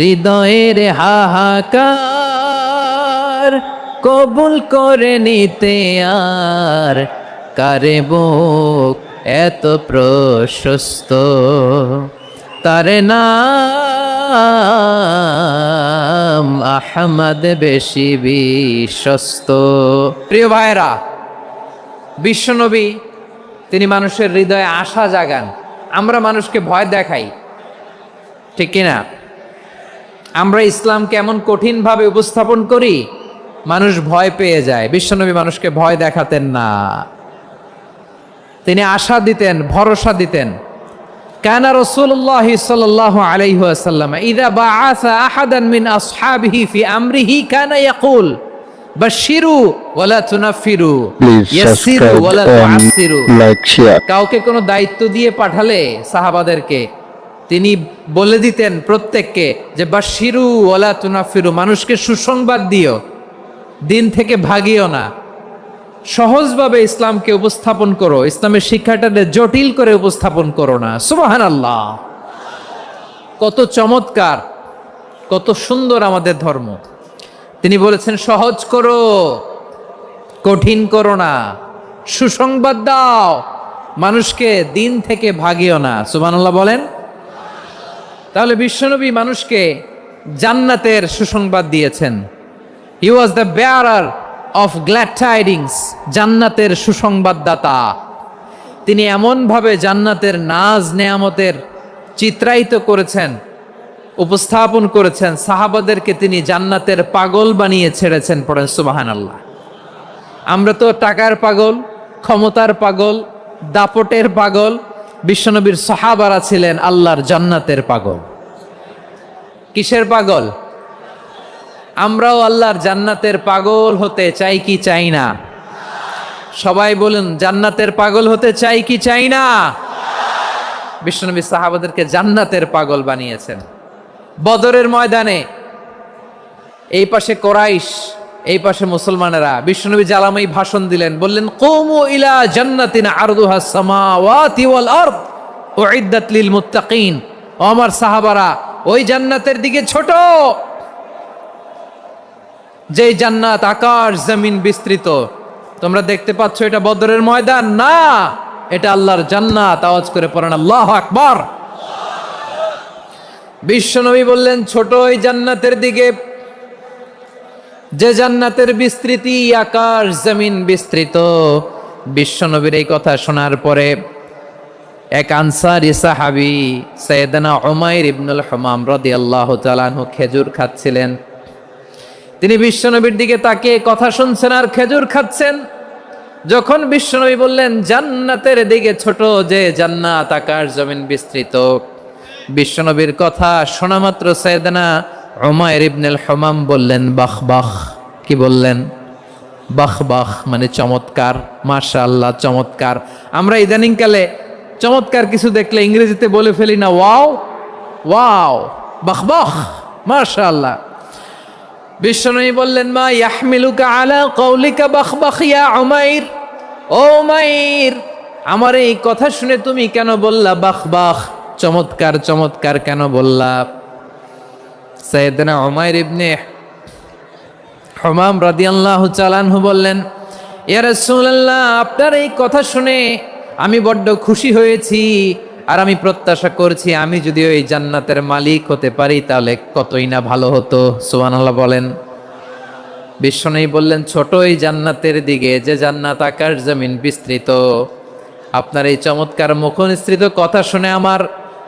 হৃদয়ের হাহাকার কবুল করে নিতে আর কারে বুক এত প্রশস্ত। তার নাম আহমদ, বেশি বিশ্বস্ত। প্রিয় ভাইরা, বিশ্বনবী তিনি মানুষের হৃদয়ে আশা জাগান। আমরা মানুষকে ভয় দেখাই, ঠিক কিনা? আমরা ইসলামকে এমন কঠিনভাবে উপস্থাপন করি, মানুষ ভয় পেয়ে যায়। বিশ্বনবী মানুষকে ভয় দেখাতেন না, তিনি আশা দিতেন, ভরসা দিতেন। কানা রাসূলুল্লাহ সাল্লাল্লাহু আলাইহি ওয়াসাল্লাম ইযা বাআসা আহাদান মিন আসহাবিহি ফি আমরিহি কানা ইয়াকুল বাশশিরু ওয়ালা তুনাফিরু, ইয়াসসিরু ওয়ালা তুআসসিরু। কাউকে কোনো দায়িত্ব দিয়ে পাঠালে সাহাবাদেরকে তিনি বলে দিতেন প্রত্যেককে যে বাশশিরু ওয়ালা তুনাফিরু, মানুষকে সুসংবাদ দিও, দিন থেকে ভাগিও না। সহজভাবে ইসলামকে উপস্থাপন করো, ইসলামের শিক্ষাটাকে জটিল করে উপস্থাপন করো না। সুবহানাল্লাহ, কত চমৎকার, কত সুন্দর আমাদের ধর্ম। তিনি বলেছেন সহজ করো, কঠিন করো না, সুসংবাদ দাও, মানুষকে দিন থেকে ভাগিও না। সুবহানাল্লাহ বলেন। তাহলে বিশ্বনবী মানুষকে জান্নাতের সুসংবাদ দিয়েছেন। He was the bearer of glad tidings, জান্নাতের সুসংবাদদাতা। তিনি এমনভাবে জান্নাতের নাজ নেয়ামতের চিত্রায়িত করেছেন, উপস্থাপন করেছেন, সাহাবাদেরকে তিনি জান্নাতের পাগল বানিয়ে ছেড়েছেন। পড়েন সুবহানাল্লাহ। আমরা তো টাকার পাগল, ক্ষমতার পাগল, দাপটের পাগল। বিশ্বনবীর সাহাবারা ছিলেন আল্লাহর জান্নাতের পাগল। কিসের পাগল? আমরাও আল্লাহর জান্নাতের পাগল হতে চাই কি চাই না? সবাই বলুন, জান্নাতের পাগল হতে চাই কি চাই না? বিশ্বনবী সাহাবাদেরকে জান্নাতের পাগল বানিয়েছেন। বদরের ময়দানে এই পাশে কোরাইশ, এই পাশে মুসলমানেরা, বিশ্বনবী জ্বালাময়ী ভাষণ দিলেন, বললেন কুমু ইলা জান্নাতিন আরদুহাস সামাওয়াতি ওয়াল আরদ উইদ্দাত লিল মুত্তাকিন। ও আমার সাহাবারা, ওই জান্নাতের দিকে ছোট, যেই জান্নাত আকাশ জমিন বিস্তৃত। তোমরা দেখতে পাচ্ছ এটা বদরের ময়দান না, এটা আল্লাহর জান্নাত। আওয়াজ করে পড়েন আল্লাহু আকবার। বিশ্বনবী বললেন ছোট ওই জান্নাতের দিকে, যে জান্নাতের বিস্তৃতি আকাশ জমিন বিস্তৃত। বিশ্বনবীর এই কথা শোনার পরে এক আনসারী সাহাবী সাইয়েদনা উমাইর ইবনুল হুমাম রাদিয়াল্লাহু তাআলা আনহু খেজুর খাচ্ছিলেন। তিনি বিশ্বনবীর দিকে তাকিয়ে কথা শুনছেন আর খেজুর খাচ্ছেন। যখন বিশ্বনবী বললেন জান্নাতের দিকে ছোট, যে জান্নাত আকাশ জমিন বিস্তৃত, বিশ্বনবীর কথা শোনা মাত্র সাইয়েদনা উমাইর ইবনুল হুমাম বললেন বাহ বাহ। কি বললেন? বাহ বাহ মানে চমৎকার, মাশাআল্লাহ চমৎকার। আমরা ইদানিং কালে চমৎকার কিছু দেখলে ইংরেজিতে বলে ফেলি না ওয়াও ওয়াও, বাহ বাহ, মাশাআল্লাহ। বিশ্বনবী বললেন মা ইয়াহমিলুকা আলা কওলিকা বাহ বাহ ইয়া উমাইর। ও উমাইর, আমার এই কথা শুনে তুমি কেন বললা বাহ বাহ, চমৎকার চমৎকার কেন বললা? সাইয়েদনা উমাইর ইবনে হুমাম রাদিয়াল্লাহু তাআলা আনহু বললেন ইয়া রাসূলুল্লাহ, আপনার এই কথা শুনে আমি বড্ড খুশি হয়েছি, আর আমি প্রত্যাশা করছি আমি যদি ওই জান্নাতের মালিক হতে পারি তাহলে কতই না ভালো হতো। সুবহানাল্লাহ বলেন। বিশ্বনবী বললেন ছোট এই জান্নাতের দিকে, যে জান্নাত আকাশ জমিন বিস্তৃত। আপনার এই চমৎকার মুখনিসৃত কথা শুনে আমার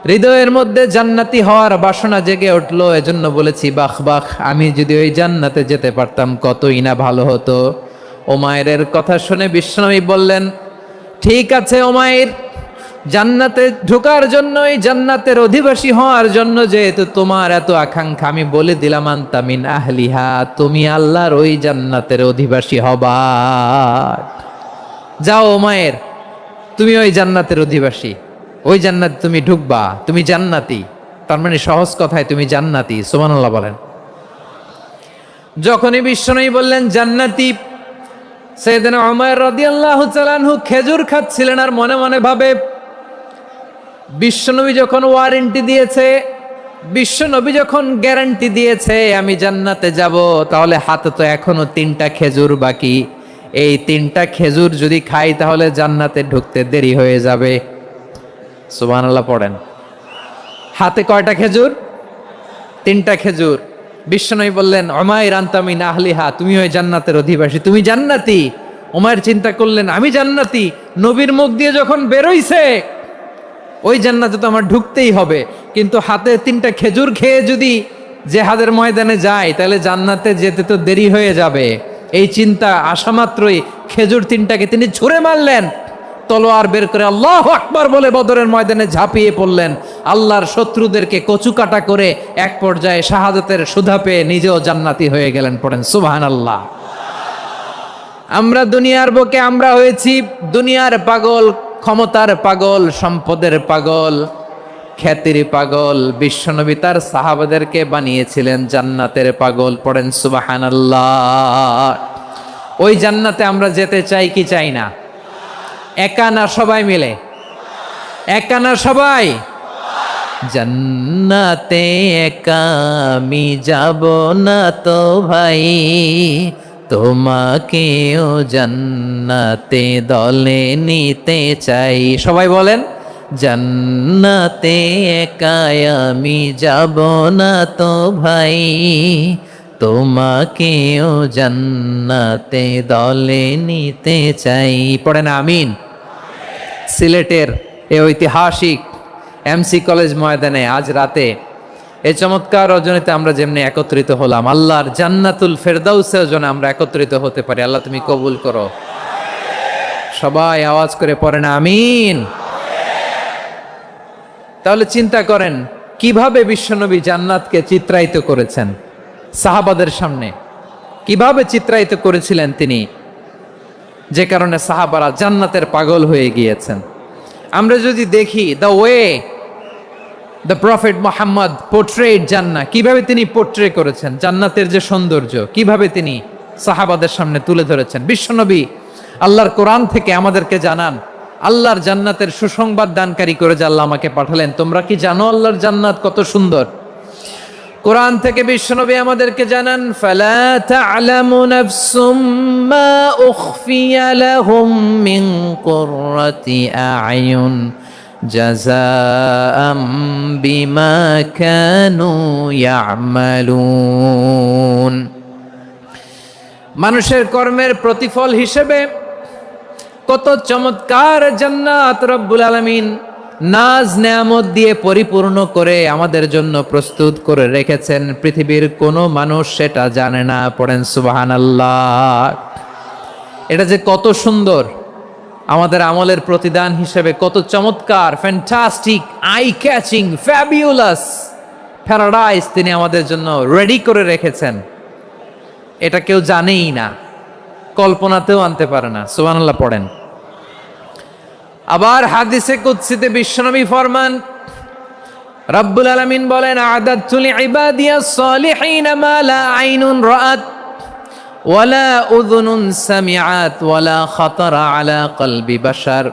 হৃদয়ের মধ্যে জান্নাতি হওয়ার বাসনা জেগে উঠলো, এজন্য বলেছি বাহ বাহ, আমি যদি ওই জান্নাতে যেতে পারতাম কতই না ভালো হতো। উমাইরের কথা শুনে বিশ্বনবী বললেন ঠিক আছে উমাইর, জান্নাতে ঢোকার জন্য, এই জান্নাতের অধিবাসী হওয়ার জন্য যেহেতু তোমার এত আকাঙ্ক্ষা, আমি বলে দিলাম আনতা মিন আহলিহা, তুমি আল্লাহর ওই জান্নাতের অধিবাসী হবা। যাও উমাইর, তুমি ওই জান্নাতের অধিবাসী, ওই জান্নাতে তুমি ঢুকবা, তুমি জান্নাতি। তার মানে সহজ কথায় তুমি জান্নাতি। সুবহানাল্লাহ বলেন। যখনই বিশ্বনবী বললেন জান্নাতি, সাইয়েদনা উমাইর রাদিয়াল্লাহু তাআলা আনহু খেজুর খাচ্ছিলেন আর মনে মনে ভাবে বিশ্বনবী যখন ওয়ারেন্টি দিয়েছে, বিশ্বনবী যখন গ্যারান্টি দিয়েছে আমি জান্নাতে যাব, তাহলে হাতে তো এখনো 3টা খেজুর বাকি। এই 3টা খেজুর যদি খাই তাহলে জান্নাতে ঢুকতে দেরি হয়ে যাবে। সুবহানাল্লাহ পড়েন। হাতে কয়টা খেজুর? 3টা খেজুর। বিশ্বনবী বললেন উমাইর আনতা মিন আহলিহা, তুমি ওই জান্নাতের অধিবাসী, তুমি জান্নাতি। উমাইর চিন্তা করলেন আমি জান্নাতি, নবীর মুখ দিয়ে যখন বেরোইছে ওই জান্নাতে তো আমার ঢুকতেই হবে, কিন্তু হাতে 3টা খেজুর খেয়ে যদি জেহাদের ময়দানে যায় তাহলে জান্নাতে যেতে তো দেরি হয়ে যাবে। এই চিন্তা আসা মাত্রই খেজুর 3টাকে তিনি ছুঁড়ে মারলেন, তলোয়ার বের করে আল্লাহু আকবার বলে বদরের ময়দানে ঝাঁপিয়ে পড়লেন। আল্লাহর শত্রুদেরকে কচুকাটা করে এক পর্যায়ে শাহাদাতের সুধা পেয়ে নিজেও জান্নাতি হয়ে গেলেন। পড়েন সুবহানাল্লাহ। আমরা দুনিয়ার বুকে আমরা হয়েছি দুনিয়ার পাগল, ক্ষমতার পাগল, সম্পদের পাগল, খ্যাতির পাগল। বিশ্বনবী তার সাহাবাদেরকে বানিয়েছিলেন জান্নাতের পাগল। পড়েন সুবহানাল্লাহ। ওই জান্নাতে আমরা যেতে চাই কি চাই না? একা না সবাই মিলে? একা না সবাই? জান্নাতে একা আমি যাব না তো ভাই, তোমাকেও জান্নাতে দলে নিতে চাই। সবাই বলেন জান্নাতে একা আমি যাব না তো ভাই, তোমাকেও জান্নাতে দলে নিতে চাই। পড়েন আমিন। সিলেটের এই ঐতিহাসিক এমসি কলেজ ময়দানে আজ রাতে এই চমৎকার রজনীতে আমরা যেমনি একত্রিত হলাম, আল্লাহর জান্নাতুল ফেরদাউসের জন্য আমরা একত্রিত হতে পারি। আল্লাহ তুমি কবুল করো। সবাই আওয়াজ করে পড়েন আমিন। তাহলে চিন্তা করেন কিভাবে বিশ্বনবী জান্নাতকে চিত্রায়িত করেছেন। সাহাবাদের সামনে কিভাবে চিত্রায়িত করেছিলেন তিনি, যে কারণে সাহাবারা জান্নাতের পাগল হয়ে গিয়েছেন। আমরা যদি দেখি the way the prophet Mohammad portrait জান্নাত, কিভাবে তিনি পোর্ট্রে করেছেন জান্নাতের যে সৌন্দর্য, কিভাবে তিনি সাহাবাদের সামনে তুলে ধরেছেন। বিশ্বনবী আল্লাহর কোরআন থেকে আমাদেরকে জানান, আল্লাহর জান্নাতের সুসংবাদ দানকারী করে যে আল্লাহ আমাকে পাঠালেন। তোমরা কি জানো আল্লাহর জান্নাত কত সুন্দর? কোরআন থেকে বিশ্বনবী আমাদেরকে জানান, ফালা তা'লামু নাফসুম মা উখফিয়া লাহুম মিন কুররাতি আ'য়ুন জাযাআম বিমা কানু ইয়া'মালুন। মানুষের কর্মের প্রতিফল হিসেবে কত চমৎকার জান্নাত রব্বুল আলামিন নাজ নেয়ামত দিয়ে পরিপূর্ণ করে আমাদের জন্য প্রস্তুত করে রেখেছেন। পৃথিবীর কোনো মানুষ সেটা জানে না। পড়েন সুবহানাল্লাহ। এটা যে কত সুন্দর, আমাদের আমলের প্রতিদান হিসেবে কত চমৎকার, fantastic, eye catching, fabulous paradise তিনি আমাদের জন্য রেডি করে রেখেছেন। এটা কেউ জানেই না, কল্পনাতেও আনতে পারে না। সুবহানাল্লাহ পড়েন। আবার হাদিসে কুদসিতে বিশ্বনবী ফরমান, রব্বুল আলামিন বলেন, আ'দাতু লিইবাদিয়াস সালিহিন মা লা আইনুন রাআত ওয়ালা উযুনুন সামিআত ওয়ালা খাতারা আলা কলবি বাশার।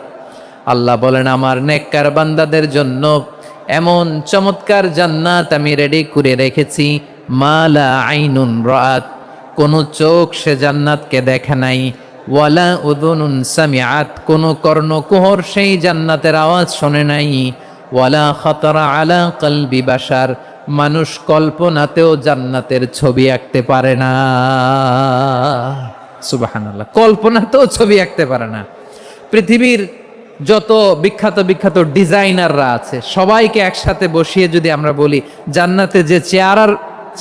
আল্লাহ বলেন, আমার নেককার বান্দাদের জন্য এমন চমৎকার জান্নাত আমি রেডি করে রেখেছি, মা লা আইনুন রাআত, কোন চোখ সে জান্নাতকে দেখে নাই, ওয়ালা উযুনুন সামিআত, কোন কর্ণকুহর সেই জান্নাতের আওয়াজ শোনে নাই, ওয়ালা খাতারা আলা কলবি বাশার, মানুষ কল্পনাতেও জান্নাতের ছবি আঁকতে পারে না। সুবহানাল্লাহ, কল্পনাতেও ছবি আঁকতে পারে না। পৃথিবীর যত বিখ্যাত বিখ্যাত ডিজাইনাররা আছে সবাইকে একসাথে বসিয়ে যদি আমরা বলি, জান্নাতে যে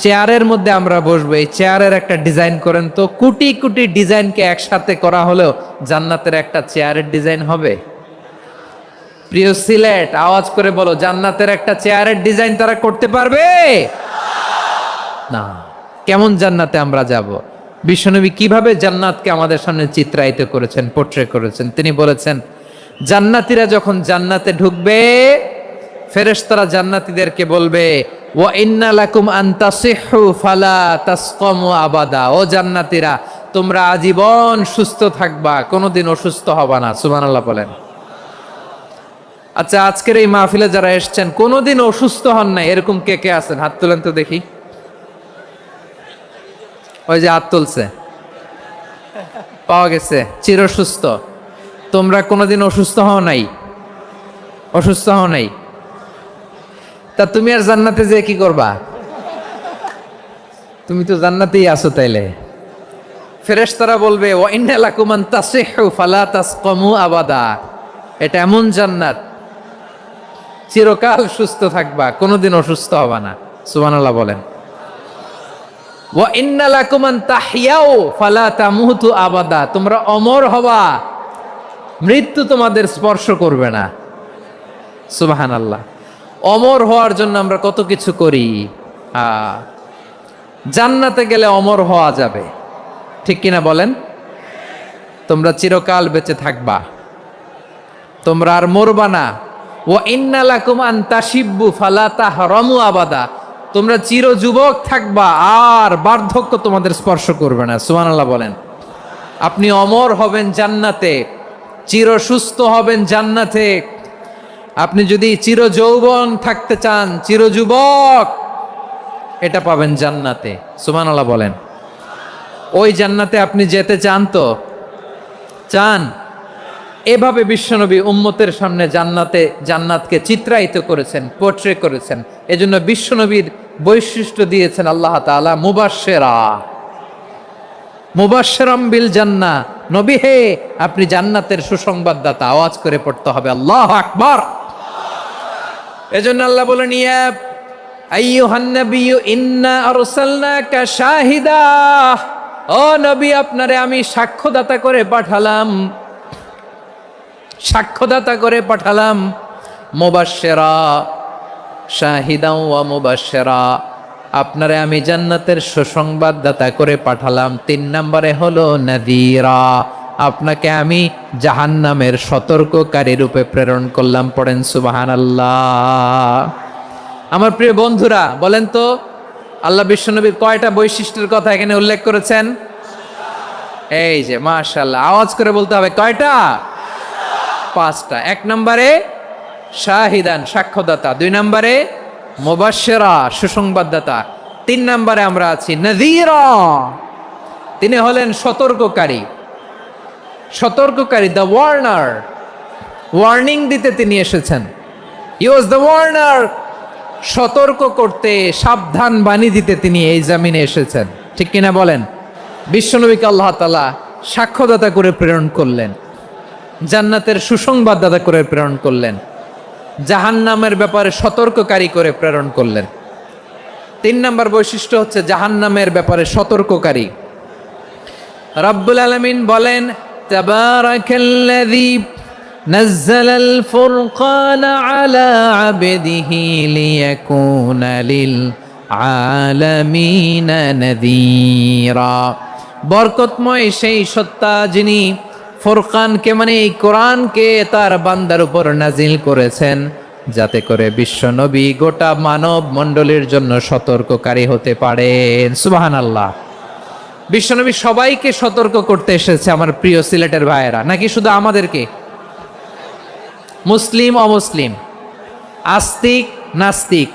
চেয়ারের মধ্যে আমরা বসবো, এই চেয়ারের একটা ডিজাইন করেন তো, কোটি কোটি ডিজাইনকে একসাথে করা হলেও জান্নাতের একটা চেয়ারের ডিজাইন হবে? প্রিয় সিলেট, আওয়াজ করে বলো, জান্নাতের একটা চেয়ারের ডিজাইন তারা করতে পারবে না। কেমন জান্নাতে আমরা যাব? বিশ্বনবী কিভাবে জান্নাতকে আমাদের সামনে চিত্রায়িত করেছেন, পোর্ট্রে করেছেন। তিনি বলেছেন, জান্নাতীরা যখন জান্নাতে ঢুকবে, ফেরেশতারা জান্নাতীদেরকে বলবে, ওয়া ইন্না লাকুম আন তাসিহু ফালা তাসকামু আবাদা। ও জান্নাতীরা, তোমরা আজীবন সুস্থ থাকবা, কোনোদিন অসুস্থ হবা না। সুবহানাল্লাহ বলেন। আচ্ছা, আজকের এই মাহফিলে যারা এসেছেন কোনোদিন অসুস্থ হন নাই, এরকম কে কে আছেন? হাত তোলেন তো দেখি। ওই যে হাত তুলছে, পাওয়া গেছে, চিরসুস্থ। তোমরা কোনোদিন অসুস্থ হও নাই? অসুস্থ হও নাই? তা তুমি আর জান্নাতে যে কি করবা? তুমি তো জান্নাতেই আছো তাইলে। ফেরেশতারা বলবে, ওয়া ইন্না লাকুম আন তাসিহু ফালা তাসকামু আবাদা। এটা এমন জান্নাত, চিরকাল সুস্থ থাকবা, কোনোদিন অসুস্থ হবা না। সুবহানাল্লাহ বলেন। ওয়া ইন্না লাকুম আন তাহইয়াউ ফালা তামুতু আবাদা। তোমরা অমর হবা, মৃত্যু তোমাদের স্পর্শ করবে না। সুবহানাল্লাহ। অমর হওয়ার জন্য আমরা কত কিছু করি। জান্নাতে গেলে অমর হওয়া যাবে, ঠিক কিনা বলেন? তোমরা চিরকাল বেঁচে থাকবা, তোমরা আর মরবা না। ওয়া ইন্না লাকুম আন তাশিব্বু ফালা তাহরামু আবাদা। তোমরা চির যুবক থাকবা, আর বার্ধক্য তোমাদের স্পর্শ করবে না। সুবহানাল্লাহ বলেন। আপনি অমর হবেন জান্নাতে, চির সুস্থ হবেন জান্নাতে। আপনি যদি চির যৌবন থাকতে চান, চির যুবক, এটা পাবেন জান্নাতে। সুবহানাল্লাহ বলেন। ওই জান্নাতে আপনি যেতে চান তো? চান? এভাবে বিশ্বনবী উম্মতের সামনে জান্নাতকে চিত্রায়িত করেছেন, পোর্ট্রে করেছেন। এজন্য বিশ্বনবীর বৈশিষ্ট্য দিয়েছেন আল্লাহ তাআলা মুবাশশিরাম বিল জান্নাহ। নবী হে, আপনি জান্নাতের সুসংবাদদাতা। আওয়াজ করে পড়তে হবে আল্লাহু আকবার। এজন্য আল্লাহ বলেন, ইয়া আইয়ুহান নাবিয়্যু ইন্না আরসালনাকা শাহিদা। ও নবী, আপনারে আমি সাক্ষ্যদাতা করে পাঠালাম, সাক্ষ্যদাতা করে পাঠালাম। মুবাশশিরা, শাহিদা ওয়া মুবাশশিরা। আপনারে আমি জান্নাতের সুসংবাদদাতা করে পাঠালাম। 3 নম্বরে হলো নাযীরা, আপনাকে আমি জাহান্নামের সতর্ককারী রূপে প্রেরণ করলাম। পড়েন সুবহানাল্লাহ। আমার প্রিয় বন্ধুরা, বলেন তো আল্লাহ বিশ্বনবীর কয়টা বৈশিষ্ট্যের কথা এখানে উল্লেখ করেছেন? এই যে মাশাআল্লাহ, আওয়াজ করে বলতে হবে, কয়টা? 5টা। 1 নম্বরে শাহিদান, সাক্ষ্যদাতা। 2 নম্বরে মুবাশশিরা, সুসংবাদদাতা। 3 নম্বরে আমরা আছি নাযীরা, তিনি হলেন সতর্ককারী। সতর্ককারী, দ্য ওয়ার্নার, ওয়ার্নিং দিতে তিনি এসেছেন। হি ওয়াজ দ্য ওয়ার্নার, সতর্ক করতে, সাবধান বাণী দিতে তিনি এই জমিনে এসেছেন। ঠিক কিনা বলেন? বিশ্বনবীকে আল্লাহ তাআলা সাক্ষ্যদাতা করে প্রেরণ করলেন, জান্নাতের সুসংবাদদাতা করে প্রেরণ করলেন, জাহান্নামের ব্যাপারে সতর্ককারী করে প্রেরণ করলেন। 3 নম্বর বৈশিষ্ট্য হচ্ছে জাহান্নামের ব্যাপারে সতর্ককারী। রব্বুল আলামিন বলেন, তাবারাকাল্লাযী নাযালাল ফুরকানা আলা আবদিহি লিয়াকুনা লিল আলামিনা নাযীরা। বরকতময় সেই সত্তা যিনি ফুরকানকে মানে এই কোরআনকে তার বান্দার উপর নাজিল করেছেন, যাতে করে বিশ্বনবী গোটা মানব মণ্ডলীর জন্য সতর্ককারী হতে পারেন। সুবহানাল্লাহ। বিশ্বনবী সবাইকে সতর্ক করতে এসেছে, আমার প্রিয় সিলেটের ভাইয়েরা, নাকি শুধু আমাদেরকে? মুসলিম অমুসলিম, আস্তিক নাস্তিক,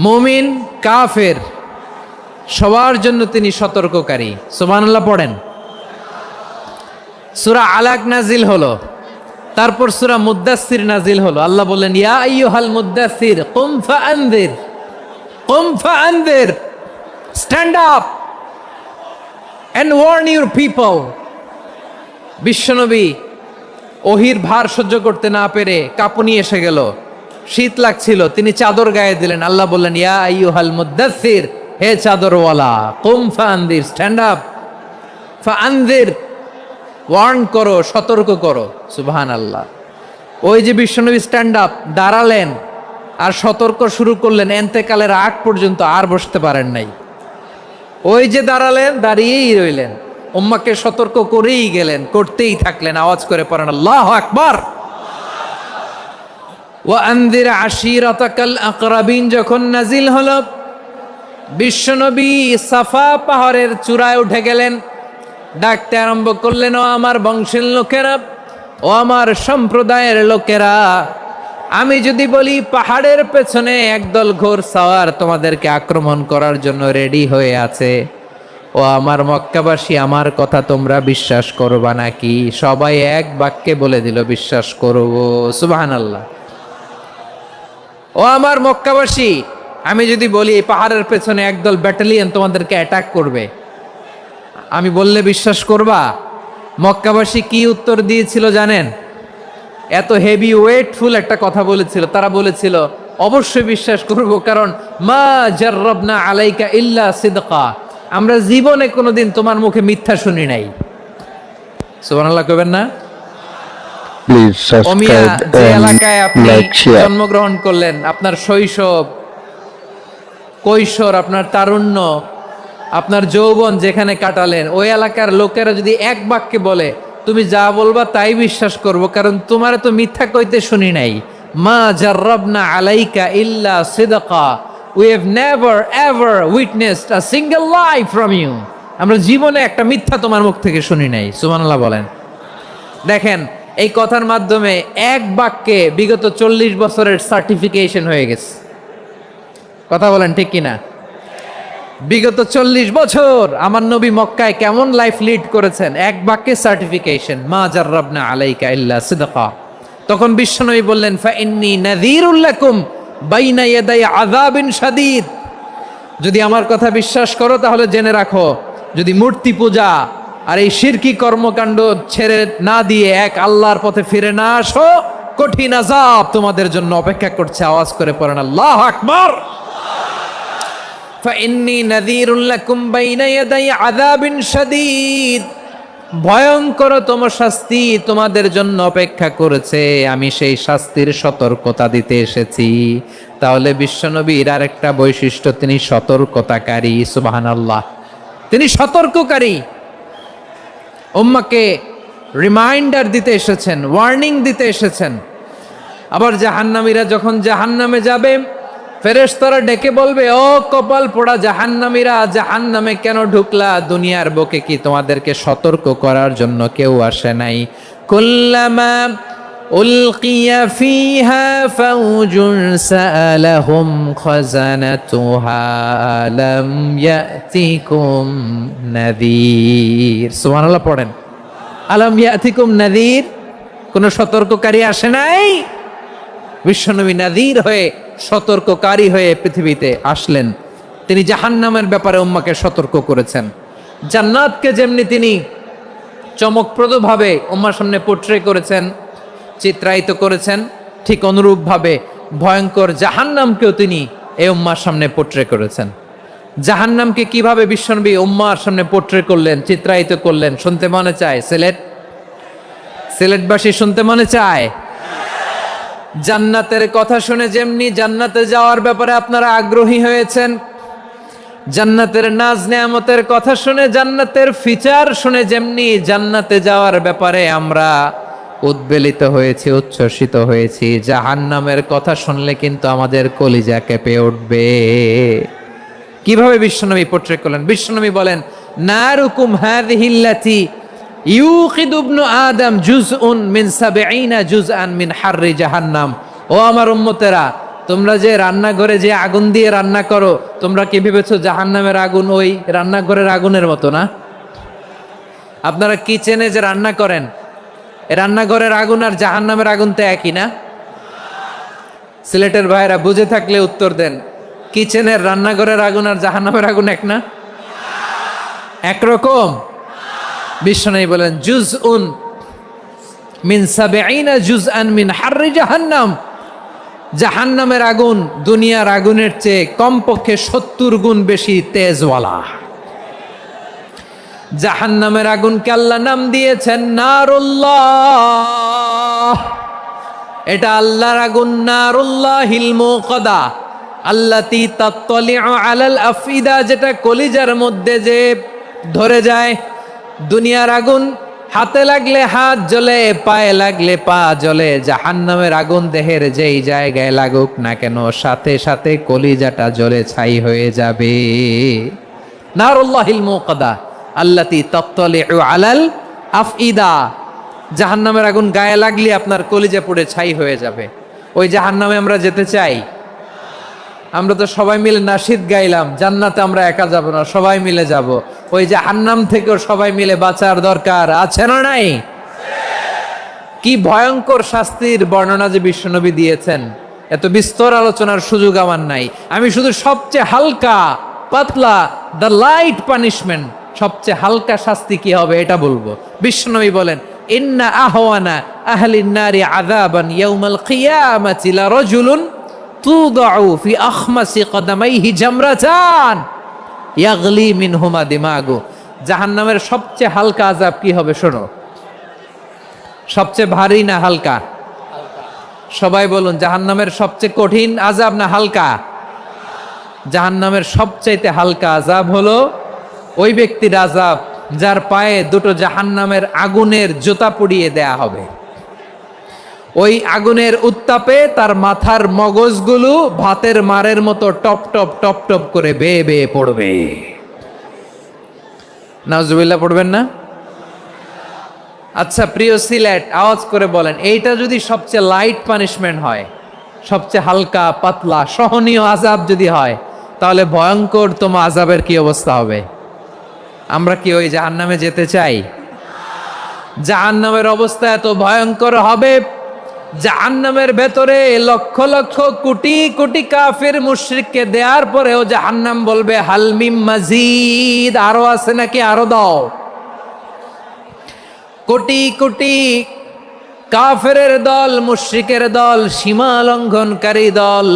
মুমিন কাফের, সবার জন্য তিনি সতর্ককারী। সুবহানাল্লাহ পড়েন। সূরা আলাক নাজিল হলো, তারপর সূরা মুদ্দাসসির নাজিল হলো। আল্লাহ বললেন, ইয়া আইয়ুহাল মুদ্দাসসির কুম ফাআনযির, কুম ফাআনযির, stand up and warn your people. বিশ্বনবী ওহির ভার সহ্য করতে না পেরে কাঁপুনি এসে গেল, শীত লাগছিল, তিনি চাদর গায়ে দিলেন। আল্লাহ বললেন, ইয়া আইয়ুহাল মুদ্দাসসির, হে চাদরওয়ালা, কুম ফাআনযির, স্ট্যান্ড আপ, ফাআনযির, ওয়ার্ন করো, সতর্ক করো। সুবহানাল্লাহ। ওই যে বিশ্বনবী স্ট্যান্ড আপ, দাঁড়ালেন আর সতর্ক শুরু করলেন, এন্তেকালের আগ পর্যন্ত আর বসতে পারেন নাই। ওই যে দাঁড়ালেন, দাঁড়িয়েই রইলেন, উম্মাকে সতর্ক করেই গেলেন, করতেই থাকলেন। আওয়াজ করে পড়েন আল্লাহু আকবার। ওয়া আনযির আশীরাতাকাল আকরাবিন যখন নাজিল হলো, বিশ্বনবী সাফা পাহাড়ের চূড়ায় উঠে গেলেন, ডাকতে আরম্ভ করলেন, ও আমার বংশের লোকেরা, ও আমার সম্প্রদায়ের লোকেরা, আমি যদি বলি পাহাড়ের পেছনে একদল ঘোড়সাওয়ার তোমাদেরকে আক্রমণ করার জন্য রেডি হয়ে আছে, ও আমার মক্কাবাসী, আমার কথা তোমরা বিশ্বাস করবা নাকি? সবাই এক বাক্যে বলে দিল, বিশ্বাস করব। সুবহানাল্লাহ। ও আমার মক্কাবাসী, আমি যদি বলি এই পাহাড়ের পেছনে একদল ব্যাটালিয়ন তোমাদেরকে অ্যাটাক করবে, আমি বললে বিশ্বাস করবা? মক্কাবাসী কি উত্তর দিয়েছিল জানেন? এত হেভি ওয়েটফুল একটা কথা বলেছিল। তারা বলেছিল, অবশ্যই বিশ্বাস করব, কারণ মা জাররাবনা আলাইকা ইল্লা সিদকা, আমরা জীবনে কোনোদিন তোমার মুখে মিথ্যা শুনি নাই। সুবহানাল্লাহ কইবেন না? Please ওমিয়া, subscribe যে and এলাকায় আপনি like, share. জন্মগ্রহণ করলেন, আপনার শৈশব, কৈশোর, আপনার তারুণ্য, আপনার যৌবন যেখানে কাটালেন, ওই এলাকার লোকেরা যদি এক বাক্যে বলে তুমি যা বলবা তাই বিশ্বাস করব, কারণ তোমারে তো মিথ্যা কইতে শুনি নাই। মা জাররাবনা আলাইকা ইল্লা সিদকা, we have never ever witnessed a single lie from you, আমরা জীবনে একটা মিথ্যা তোমার মুখ থেকে শুনি নাই। সুবহানাল্লাহ বলেন। দেখেন, এই কথার মাধ্যমে এক বাক্যে বিগত 40 বছরের সার্টিফিকেশন হয়ে গেছে। কথা বলেন ঠিক কিনা? বিগত 40 বছর আমার নবী মক্কায় কেমন লাইফ লিড করেছেন, এক বাক্যে সার্টিফিকেশন, মা জাররাবনা আলাইকা ইল্লা সিদকা। তখন বিশ্বনবী বললেন, ফাইন্নী নাযীরুল লাকুম বাইনা ইয়াদাই আযাবিন শাদীদ, যদি আমার কথা বিশ্বাস করো তাহলে জেনে রাখো, যদি মূর্তি পূজা আর এই শিরকি কর্মকাণ্ড ছেড়ে না দিয়ে এক আল্লাহর পথে ফিরে না আসো, কঠিন আযাব তোমাদের জন্য অপেক্ষা করছে। আওয়াজ করে পড়েন আল্লাহু আকবার। ফাইন্নী নাযীরুল লাকুম বাইনা ইয়াদাই আযাবিন শাদীদ, ভয়ঙ্করতম শাস্তি তোমাদের জন্য অপেক্ষা করেছে, আমি সেই শাস্তির সতর্কতা দিতে এসেছি। তাহলে বিশ্বনবীর আরেকটা বৈশিষ্ট্য, তিনি সতর্কতাকারী। সুবহানাল্লাহ, তিনি সতর্ককারী। উম্মাকে রিমাইন্ডার দিতে এসেছেন, ওয়ার্নিং দিতে এসেছেন। আবার জাহান্নামীরা যখন জাহান্নামে যাবে, ফেরেশতারা ডেকে বলবে, ও কপাল পোড়া জাহান্নামীরা, জাহান্নামে কেন ঢুকলা? দুনিয়ার বুকে কি তোমাদেরকে সতর্ক করার জন্য কেউ আসে নাই? কুল্লামা উলকিয়া ফিহা ফাউজুন সাআলাহুম খাজানাতুহা আলাম ইয়াতিকুম নাযীর। সুবহানাল্লাহ পড়েন, আলাম ইয়াতিকুম নাযীর, কোন সতর্ককারী আসে নাই? বিশ্বনবী নাযীর হয়ে, সতর্ককারী হয়ে পৃথিবীতে আসলেন। তিনি জাহান্নামের ব্যাপারে উম্মাকে সতর্ক করেছেন। জান্নাতকে যেমনি তিনি চমকপ্রদভাবে উম্মার সামনে পোট্রে করেছেন, চিত্রায়িত করেছেন, ঠিক অনুরূপভাবে ভয়ঙ্কর জাহান্নামকেও তিনি এই উম্মার সামনে পোট্রে করেছেন। জাহান্নামকে কিভাবে বিশ্বনবী উম্মার সামনে পোট্রে করলেন, চিত্রায়িত করলেন, শুনতে মনে চায়? সিলেটবাসী শুনতে মনে চায়? জান্নাতের কথা শুনে যেমনি জান্নাতে যাওয়ার ব্যাপারে আপনারা আগ্রহী হয়েছেন, জান্নাতের নাজ নেয়ামতের কথা শুনে, জান্নাতের ফিচার শুনে যেমনি জান্নাতে যাওয়ার ব্যাপারে আমরা উদ্বেলিত হয়েছি, উচ্ছ্বসিত হয়েছি, জাহান্নামের কথা শুনলে কিন্তু আমাদের কলিজা কেঁপে উঠবে। কিভাবে বিশ্বনবী পোট্রে করলেন? বিশ্বনবী বলেন, নারুকুম হাযিহিল্লাতী ইউকিদু ইবনু আদম জুজউন মিন ৭০ জুজআন মিন হাররি জাহান্নাম। ও আমার উম্মতেরা, তোমরা যে রান্নাঘরে যে আগুন দিয়ে রান্না করো, তোমরা কি ভেবেছো জাহান্নামের আগুন ওই রান্নাঘরের আগুনের মতো না? আপনারা কিচেনে যে রান্না করেন, রান্নাঘরের আগুন আর জাহান্নামের আগুন তো একই না? সিলেটের ভাইরা বুঝে থাকলে উত্তর দেন, কিচেনের রান্নাঘরের আগুন আর জাহান্নামের আগুন এক না? একরকম? বিশ্বনবী বলেন, জুজউন মিন ৭০ জুজআন মিন হাররি জাহান্নাম। জাহান্নামের আগুন দুনিয়ার আগুনের চেয়ে কমপক্ষে ৭০ গুণ বেশি তেজওয়ালা। জাহান্নামের আগুনকে আল্লাহ নাম দিয়েছেন নারুল্লাহ। এটা আল্লাহর আগুন, নারুল্লাহিল মুকাদা আল্লাতী তাত্তালিউ আলাল আফইদা, যেটা কলিজার মধ্যে যে ধরে যায়। দুনিয়ার আগুন হাতে লাগলে হাত জ্বলে, পায়ে লাগলে পা জ্বলে। জাহান্নামের আগুন দেহের যেই জায়গায় লাগুক না কেন, সাথে সাথে কলিজাটা জ্বলে ছাই হয়ে যাবে। নারুল্লাহিল মুকাদা আল্লাতী তাত্তালিউ আলাল আফইদা। জাহান্নামের আগুন গায়ে লাগলে আপনার কলিজা পুড়ে ছাই হয়ে যাবে। ওই জাহান্নামে আমরা যেতে চাই? আমরা তো সবাই মিলে নাশিদ গাইলাম, জান্নাতে আমরা একা যাব না, সবাই মিলে যাব। ওই জাহান্নাম থেকেও সবাই মিলে বাঁচার দরকার আছে না নাই? কি ভয়ঙ্কর শাস্তির বর্ণনা যে বিশ্বনবী দিয়েছেন, এত বিস্তর আলোচনার সুযোগ আমার নাই। আমি শুধু সবচেয়ে হালকা পাতলা, দ্য লাইট পানিশমেন্ট, সবচেয়ে হালকা শাস্তি কি হবে এটা বলবো। বিশ্বনবী বলেন, ইন্না আহওয়ানা আহলিন নারি আযাবান ইয়াউমাল কিয়ামাতি লারাজুলুন তুদাউ ফি আখমাসি কদামাইহি জামরাতান ইয়াগলি মিনহুমা দিমাগু। জাহান্নামের সবচেয়ে হালকা আযাব কি হবে শোনো। সবচেয়ে ভারী না হালকা? সবাই বলুন, জাহান্নামের সবচেয়ে কঠিন আযাব না হালকা? জাহান্নামের সবচাইতে হালকা আযাব হলো ওই ব্যক্তির আযাব যার পায়ে দুটো জাহান্নামের আগুনের জুতা পুড়িয়ে দেয়া হবে। ওই আগুনের উত্তাপে তার মাথার মগজগুলো ভাতের মারের মতো টপ টপ টপ টপ করে বেয়ে বেয়ে পড়বে। নাউজুবিল্লাহ পড়বেন না? আচ্ছা প্রিয় সিলেট, আওয়াজ করে বলেন, এইটা যদি সবচেয়ে লাইট পানিশমেন্ট হয়, সবচেয়ে হালকা পাতলা সহনীয় আযাব যদি হয়, তাহলে ভয়ঙ্করতম আযাবের কি অবস্থা হবে? আমরা কি ওই জাহান্নামে যেতে চাই? জাহান্নামের অবস্থা এত ভয়ঙ্কর হবে, জাহান্নামের ভেতরে লক্ষ লক্ষ কোটি কোটি কাফির মুশরিককে দেওয়ার পরেও জাহান্নাম বলবে, হালমিম মাজিদ, আরো আছে নাকি, আরো দাও। কোটি কোটি কাফেরের দল, মুশরিকের দল, সীমা লঙ্ঘনকারী দল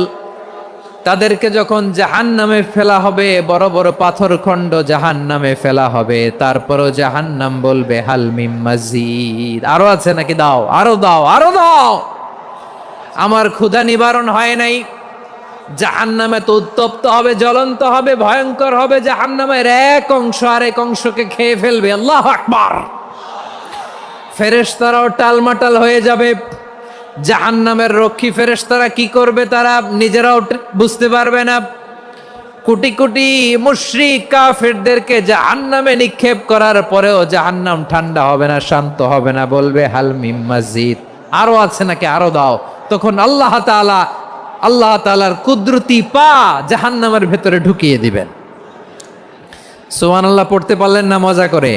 তাদেরকে যখন জাহান্নামে ফেলা হবে, বড় বড় পাথরখণ্ড জাহান্নামে ফেলা হবে, তারপরও জাহান্নাম বলবে হাল মিম মাজিদ, আরো আছে নাকি, দাও, আরো দাও, আরো দাও, আমার ক্ষুধা নিবারণ হয় নাই। জাহান্নামে তো উত্তপ্ত হবে, জ্বলন্ত হবে, ভয়ঙ্কর হবে। জাহান্নামের এক অংশ আরেক অংশকে খেয়ে ফেলবে। আল্লাহু আকবার। ফেরেশতারাও টালমাটাল হয়ে যাবে। জাহান্নামের রক্ষী ফেরেশতারা কি করবে তারা নিজেরাও বুঝতে পারবে না। কোটি কোটি মুশরিক কাফেরদেরকে জাহান্নামে নিক্ষেপ করার পরেও জাহান্নাম ঠান্ডা হবে না, শান্ত হবে না, বলবে হাল মিম মাজিদ, আরো আছে নাকি, আরো দাও। তখন আল্লাহ তাআলার কুদরতি পা জাহান্নামের ভেতরে ঢুকিয়ে দিবেন। সুবহানাল্লাহ পড়তে পারলেন না মজা করে?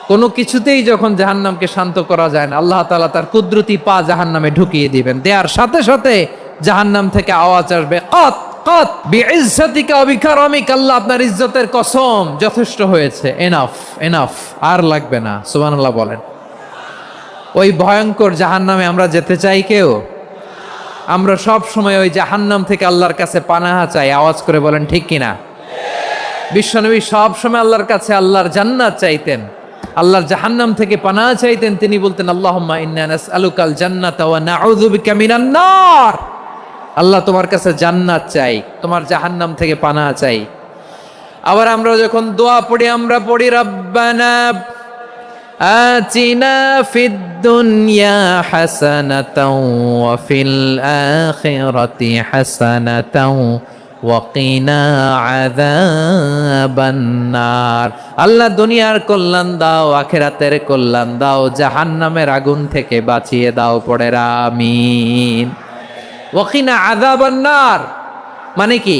কোনো কিছুতেই যখন জাহান্নামকে শান্ত করা যায় না, আল্লাহ তাআলা তার কুদরতি পা জাহান্নামে ঢুকিয়ে দিবেন। দেওয়ার সাথে সাথে জাহান্নাম থেকে আওয়াজ আসবে, কত কত বিইজ্জাতিকা ওয়া বিকারামিকা, আল্লাহ আপনার ইজ্জতের কসম, যথেষ্ট হয়েছে, এনাফ এনাফ, আর লাগবে না। সুবহানাল্লাহ বলেন। ওই ভয়ঙ্কর জাহান্নামে আমরা যেতে চাই কেউ? আমরা সব সময় ওই জাহান্নাম থেকে আল্লাহর কাছে পানাহা চাই। আওয়াজ করে বলেন ঠিক কিনা? বিশ্বনবী সব সময় আল্লাহর কাছে আল্লাহর জান্নাত চাইতেন, আল্লাহর জাহান্নাম থেকে পানাহা চাইতেন। তিনি বলতেন আল্লাহুম্মা ইন্না নাসআলুকাল জান্নাতা ওয়া নাউযু বিকা মিনান নার। আল্লাহ তোমার কাছে জান্নাত চাই, তোমার জাহান্নাম থেকে পানাহা চাই। আবার আমরা যখন দোয়া পড়ি, আমরা পড়ি রব্বানা আতিনা ফিদ দুনিয়া হাসানাতাও ওয়া ফিল আখিরাতি হাসানাতাও ওয়া কিনা আযাবান নার। আল্লাহ দুনিয়ার কল্যাণ দাও, আখিরাতের কল্যাণ দাও, জাহান্নামের আগুন থেকে বাঁচিয়ে দাও। পড়ে আমিন। ওয়া কিনা আযাবান নার মানে কি?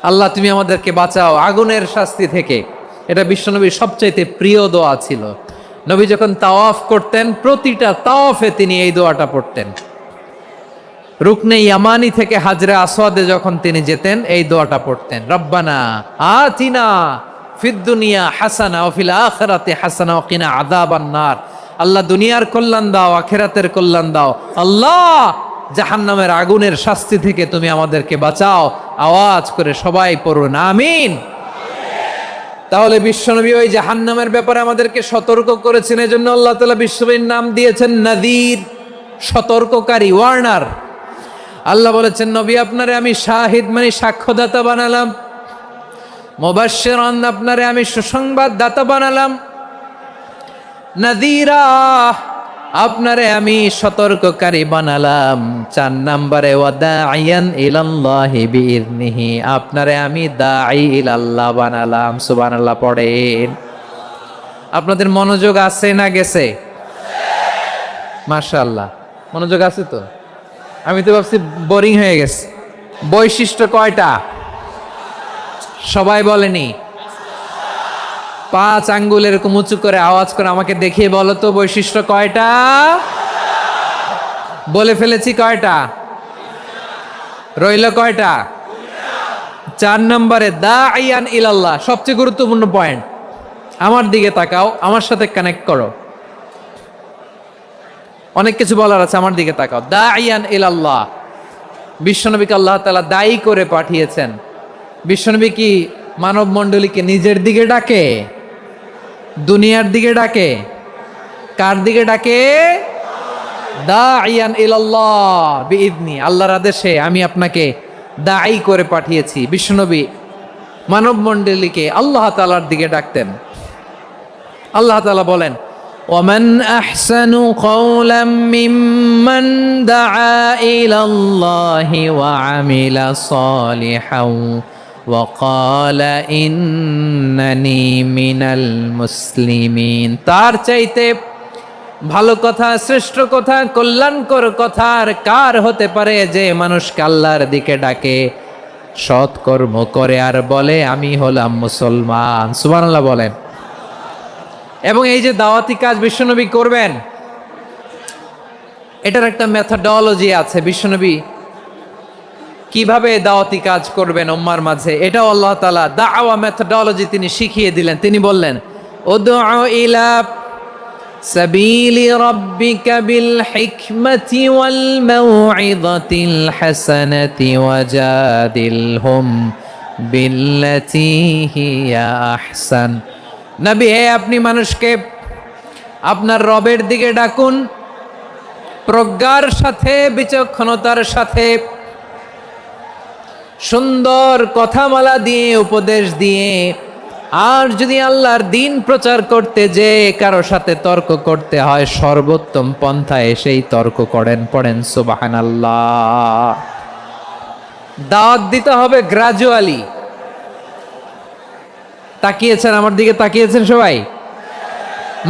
আল্লাহ তুমি আমাদেরকে বাঁচাও আগুনের শাস্তি থেকে। এটা বিশ্বনবীর সবচাইতে প্রিয় দোয়া ছিল। নবী যখন তাওয়াফ করতেন, প্রতিটা তাওয়াফে তিনি এই দোয়াটা পড়তেন। রুকনে ইয়ামানি থেকে হাজরে আসওয়াদে যখন তিনি যেতেন, এই দোয়াটা পড়তেন, রব্বানা আতিনা ফিদ দুনিয়া হাসানা ওয়া ফিল আখিরাতি হাসানা ওয়া কিনা আযাবান নার। আল্লাহ দুনিয়ার কল্যাণ দাও, আখিরাতের কল্যাণ দাও। আল্লাহ জাহান্নামের আগুনের শাস্তি থেকে তুমি আমাদেরকে বাঁচাও। আওয়াজ করে সবাই পড়ুন আমিন। তাহলে বিশ্বনবী ওই জাহান্নামের ব্যাপারে আমাদেরকে সতর্ক করেছেন। এজন্য আল্লাহ তাআলা বিশ্বনবীর নাম দিয়েছেন নাযীর, সতর্ককারী, ওয়ার্নার। আল্লাহ বলেছেন নবী আপনারে আমি শাহিদ মানে সাক্ষ্যদাতা বানালাম, মুবাশশিরান আপনারে আমি সুসংবাদ দাতা বানালাম, নাযীরা আপনারে আমি সতর্ককারী বানালাম। 4 নম্বরে ওয়া দাঈয়ান ইলাল্লাহি বিইذনিহি, আপনারে আমি দাঈ ইলাল্লাহ বানালাম। সুবহানাল্লাহ পড়েন। আপনাদের মনোযোগ আছে না গেছে? মাশাআল্লাহ মনোযোগ আছে তো। আমি তো ভাবছি বোরিং হয়ে গেছে। বৈশিষ্ট্য কয়টা সবাই বলেনি? 5 আঙ্গুল এরকম উঁচু করে আওয়াজ করে আমাকে দেখিয়ে বলো তো বৈশিষ্ট্য কয়টা? বলে ফেলেছি কয়টা? রইল কয়টা? 4 নম্বরে দাঈয়ান ইলাল্লাহ, সবচেয়ে গুরুত্বপূর্ণ পয়েন্ট। আমার দিকে তাকাও, আমার সাথে কানেক্ট করো। অনেক কিছু বলার আছে, আমার দিকে তাকাও। দাঈয়ান ইলাল্লাহ, বিশ্বনবীকে আল্লাহ তাআলা দায়ী করে পাঠিয়েছেন। বিশ্বনবী কি মানব মণ্ডলীকে নিজের দিকে ডাকে? দুনিয়ার দিকে ডাকে? কার দিকে ডাকে? দাঈয়ান ইলাল্লাহ বিইذনি, আল্লাহর আদেশে আমি আপনাকে দায়ী করে পাঠিয়েছি। বিশ্বনবী মানব মণ্ডলীকে আল্লাহ তাআলার দিকে ডাকতেন। আল্লাহ তাআলা বলেন ومن أحسن قولا ممن دعا إلى الله وعمل صالحا وقال إنني من المسلمين। তার চাইতে ভালো কথা, শ্রেষ্ঠ কথা, কল্যাণকর কথা আর কার হতে পারে যে মানুষকে আল্লাহর দিকে ডাকে, সৎকর্ম করে আর বলে আমি হলাম মুসলমান। সুবহানাল্লাহ বলেন। এবং এই যে দাওয়াতি কাজ বিশ্বনবী করবেন, এটার একটা মেথডোলজি আছে। বিশ্বনবী কিভাবে দাওয়াতি কাজ করবেন উম্মার মাঝে, এটাও আল্লাহ তাআলা দাওয়া মেথডোলজি তিনি শিখিয়ে দিলেন। তিনি বললেন উদউ ইলা সাবিলি রাব্বিকা বিল হিকমাতি ওয়াল মাউইযাতিল হাসানাতি ওয়াজাদিলহুম বিল্লাতি হিয়া আহসান। নবী হে, আপনি মানুষকে আপনার রবের দিকে ডাকুন প্রজ্ঞার সাথে, বিচক্ষণতার সাথে, সুন্দর কথামালা দিয়ে, উপদেশ দিয়ে। আর যদি আল্লাহর দিন প্রচার করতে যে কারো সাথে তর্ক করতে হয়, সর্বোত্তম পন্থায় সেই তর্ক করেন। পড়েন সুবহানাল্লাহ। দাওয়াত দিতে হবে গ্রাজুয়ালি। তাকিয়েছেন আমার দিকে, তাকিয়েছেন সবাই?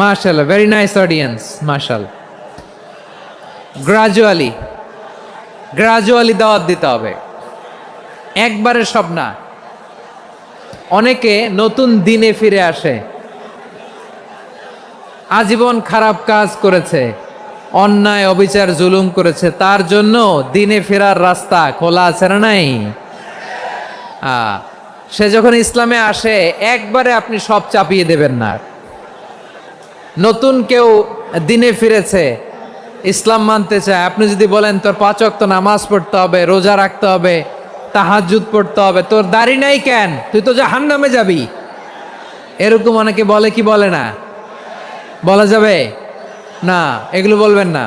মাশাআল্লাহ, ভেরি নাইস অডিয়েন্স, মাশাআল্লাহ। গ্রাজুয়ালি গ্রাজুয়ালি দাওয়াত দিতে হবে, একবারে সব না। অনেকে নতুন দিনে ফিরে আসে, আজীবন খারাপ কাজ করেছে, অন্যায় অবিচার জুলুম করেছে, তার জন্য দিনে ফেরার রাস্তা খোলা আছে না নাই? সে যখন ইসলামে আসে একবারে আপনি সব চাপিয়ে দেবেন না। নতুন কেউ দিনে ফিরেছে, ইসলাম মানতে চায়, আপনি যদি বলেন তোর 5 ওয়াক্ত নামাজ পড়তে হবে, রোজা রাখতে হবে, তাহাজ্জুদ পড়তে হবে, তোর দাড়ি নাই কেন, তুই তো জাহান্নামে যাবি, এরকম অনেকে বলে কি বলে না? বলা যাবে না? এগুলো বলবেন না।